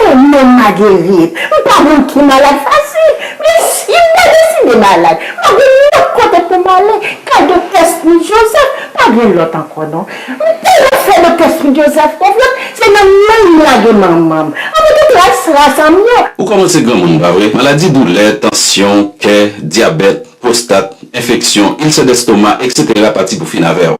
Non, Marguerite. Pas bon qui malade facile. Mais si vous décidez malade, pas de côté pour malade. Quand Docteur Smith Joseph, pas de l'autre encore, non? C'est Docteur Smith Joseph, c'est même la de maman. Ou commencez grand monde, pas vrai? Maladie, douleur, tension, cœur, diabète, prostate, infection, ulcère d'estomac, etc. parti pour finir avec.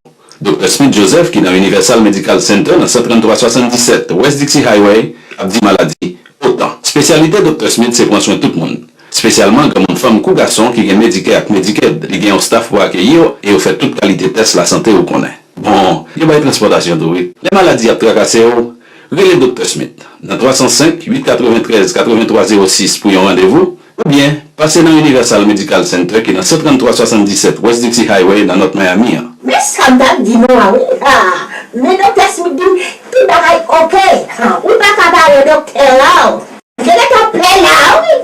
Dr. Smith Joseph, qui est dans Universal Medical Center, dans 13377 West Dixie Highway, a dit maladie autant. Spécialité Dr. Smith, c'est prendre soin de tout le monde. Spécialement, comme une femme ou garçon qui est médiqué avec Medicaid, il y a un staff pour accueillir et vous faites toute qualité de test la santé ou connaît. Bon, il y a pas de transportation de oui. Les maladies à tracasser, relais Dr. Smith dans 305 893 8306 pour un rendez-vous ou bien passez dans Universal Medical Center qui est dans 13377 West Dixie Highway dans notre Miami. Mais ça date dit non, oui. Mais Docteur Smith dit tout pareil, ok. Ou pas parler docteur là. Je l'ai appelé là, oui.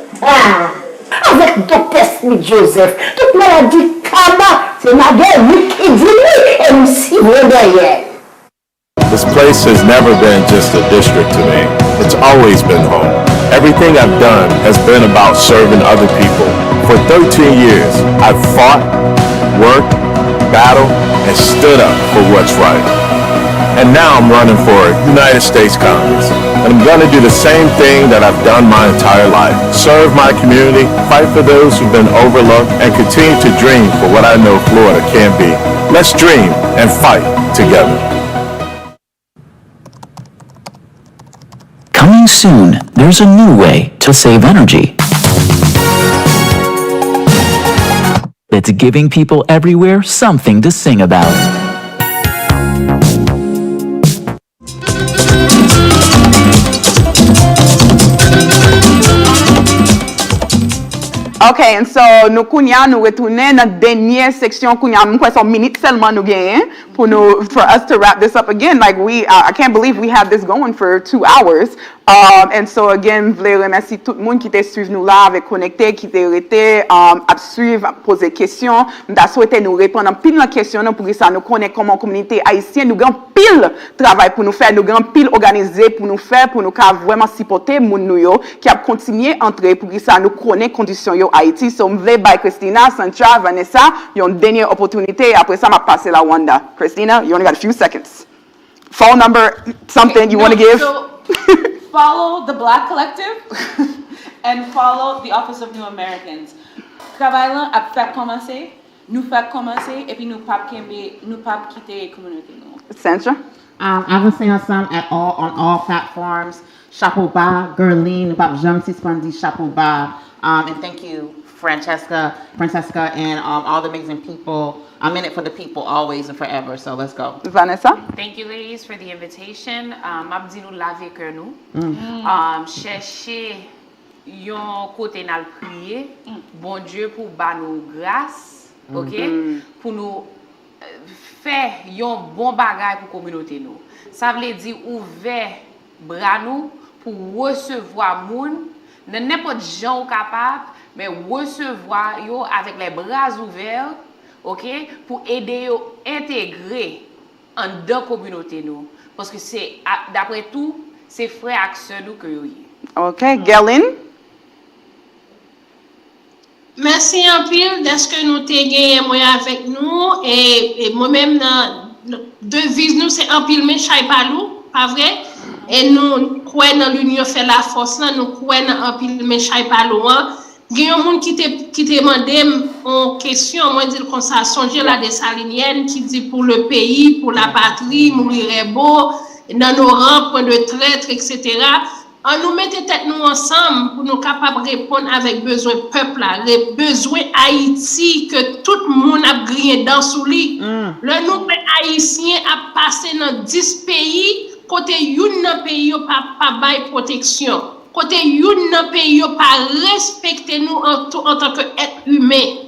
Avec Docteur Smith Joseph, toute maladie kama, c'est ma gueule, lui qui dit oui, et nous suivons derrière. This place has never been just a district to me. It's always been home. Everything I've done has been about serving other people. For 13 years, I've fought, worked, battled, and stood up for what's right. And now I'm running for United States Congress. And I'm going to do the same thing that I've done my entire life. Serve my community, fight for those who've been overlooked, and continue to dream for what I know Florida can be. Let's dream and fight together. Coming soon, there's a new way to save energy. It's giving people everywhere something to sing about. Ok, and so nous kounya nous retourner dans la dernière section kounya nous son minute seulement nous gagne for us to wrap this up again. Like I can't believe we have this going for 2 hours. And so again, v'lais remercier tout le monde qui t'a suivi nous là avec Konekte, qui t'a arrêté à suivre, poser questions. M'ta souhaité nous répondre en pile de questions pour que ça nous connaît comment communauté haïtienne nous grand pile travail pour nous faire, nous grand pile organisé pour nous faire, pour nous vraiment supporter moun nou yo qui a continué entrer pour que ça nous connaît conditions yo Haïti. So m'vle by Christina, Sancha, Vanessa, yon dernière opportunité après ça m'a passé la Wanda. Christina, you only got a few seconds. Phone number, something you want to give? So follow the Black Collective and follow the Office of New Americans. Travail là a fait commencer, nous fait commencer et puis nous pas quitter la communauté. Sancha? Avancer ensemble on all platforms. Chapeau bas, Gerline, nous pas jamais suspendre chapeau bas. And thank you, Francesca, and all the amazing people. I'm in it for the people always and forever, so let's go. Vanessa? Thank you, ladies, for the invitation. Mabdi nou Livincoeur nou. Chercher yon côté nan prier, bon Dieu pour ba nou grâce, ok? Pour nous faire yon bon bagay pour communauté nou. Ça veut dire ouvert bras nous pour recevoir moun, n'importe gens capable, mais recevoir yo avec les bras ouverts. OK, pour aider à intégrer en dans communauté nous parce que c'est d'après tout c'est frère ak sœur nous que yo yé. OK, Gerlin? Merci en pile de ce que nous t'ai gagné moi avec nous et moi-même devise nous c'est en pile mais chay palou, pas vrai? Et nous croyons dans l'union fait la force là, nous croyons dans en pile mais chay palou. Il y a un monde qui te demande en question, moi dire comme ça, songer la dessalinienne qui dit pour le pays, pour la patrie, mourir est beau, dans nos rangs, point de traître, etc. On nous mette tête nous ensemble pour nous capables de répondre avec besoin peuple là, les besoins Haïti que tout le monde a grillé dans sous lui. Le nombre haïtien a passé dans 10 pays, côté une pays pas bail protection. Côté une pays pas respecter nous en tant que être humain.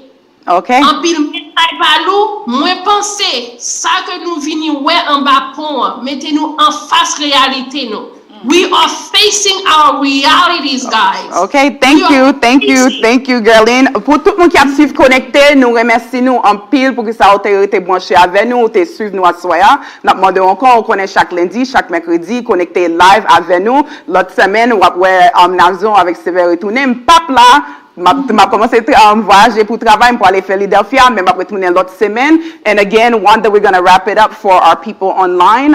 OK. En pile palou, moi penser ça que nous venons ouais en bas pont, mettez-nous en face réalité nous. We are facing our realities, guys. OK, thank you, Gerlin. Pour tout le monde qui a suivi Konekte, nous remercions nous en pile pour que ça ait été branché avec nous, te suivre nous à soya. Nous demandons encore, on connaît chaque lundi, chaque mercredi, Konekte live avec nous. L'autre semaine, on va Nazon avec Severe retourner. M'pap là, m'a commencé à voyager pour travailler pour aller faire Philadelphia, mais m'a retourner l'autre semaine. And again, one that we're going to wrap it up for our people online.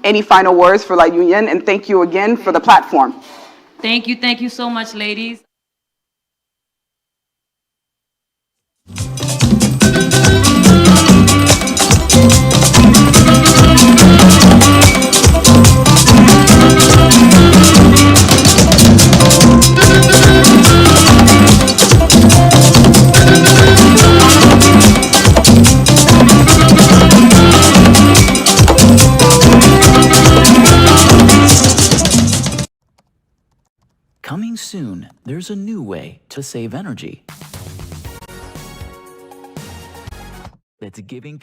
Any final words for La Union? And thank you again for the platform. Thank you so much, ladies. Coming soon, there's a new way to save energy. That's giving people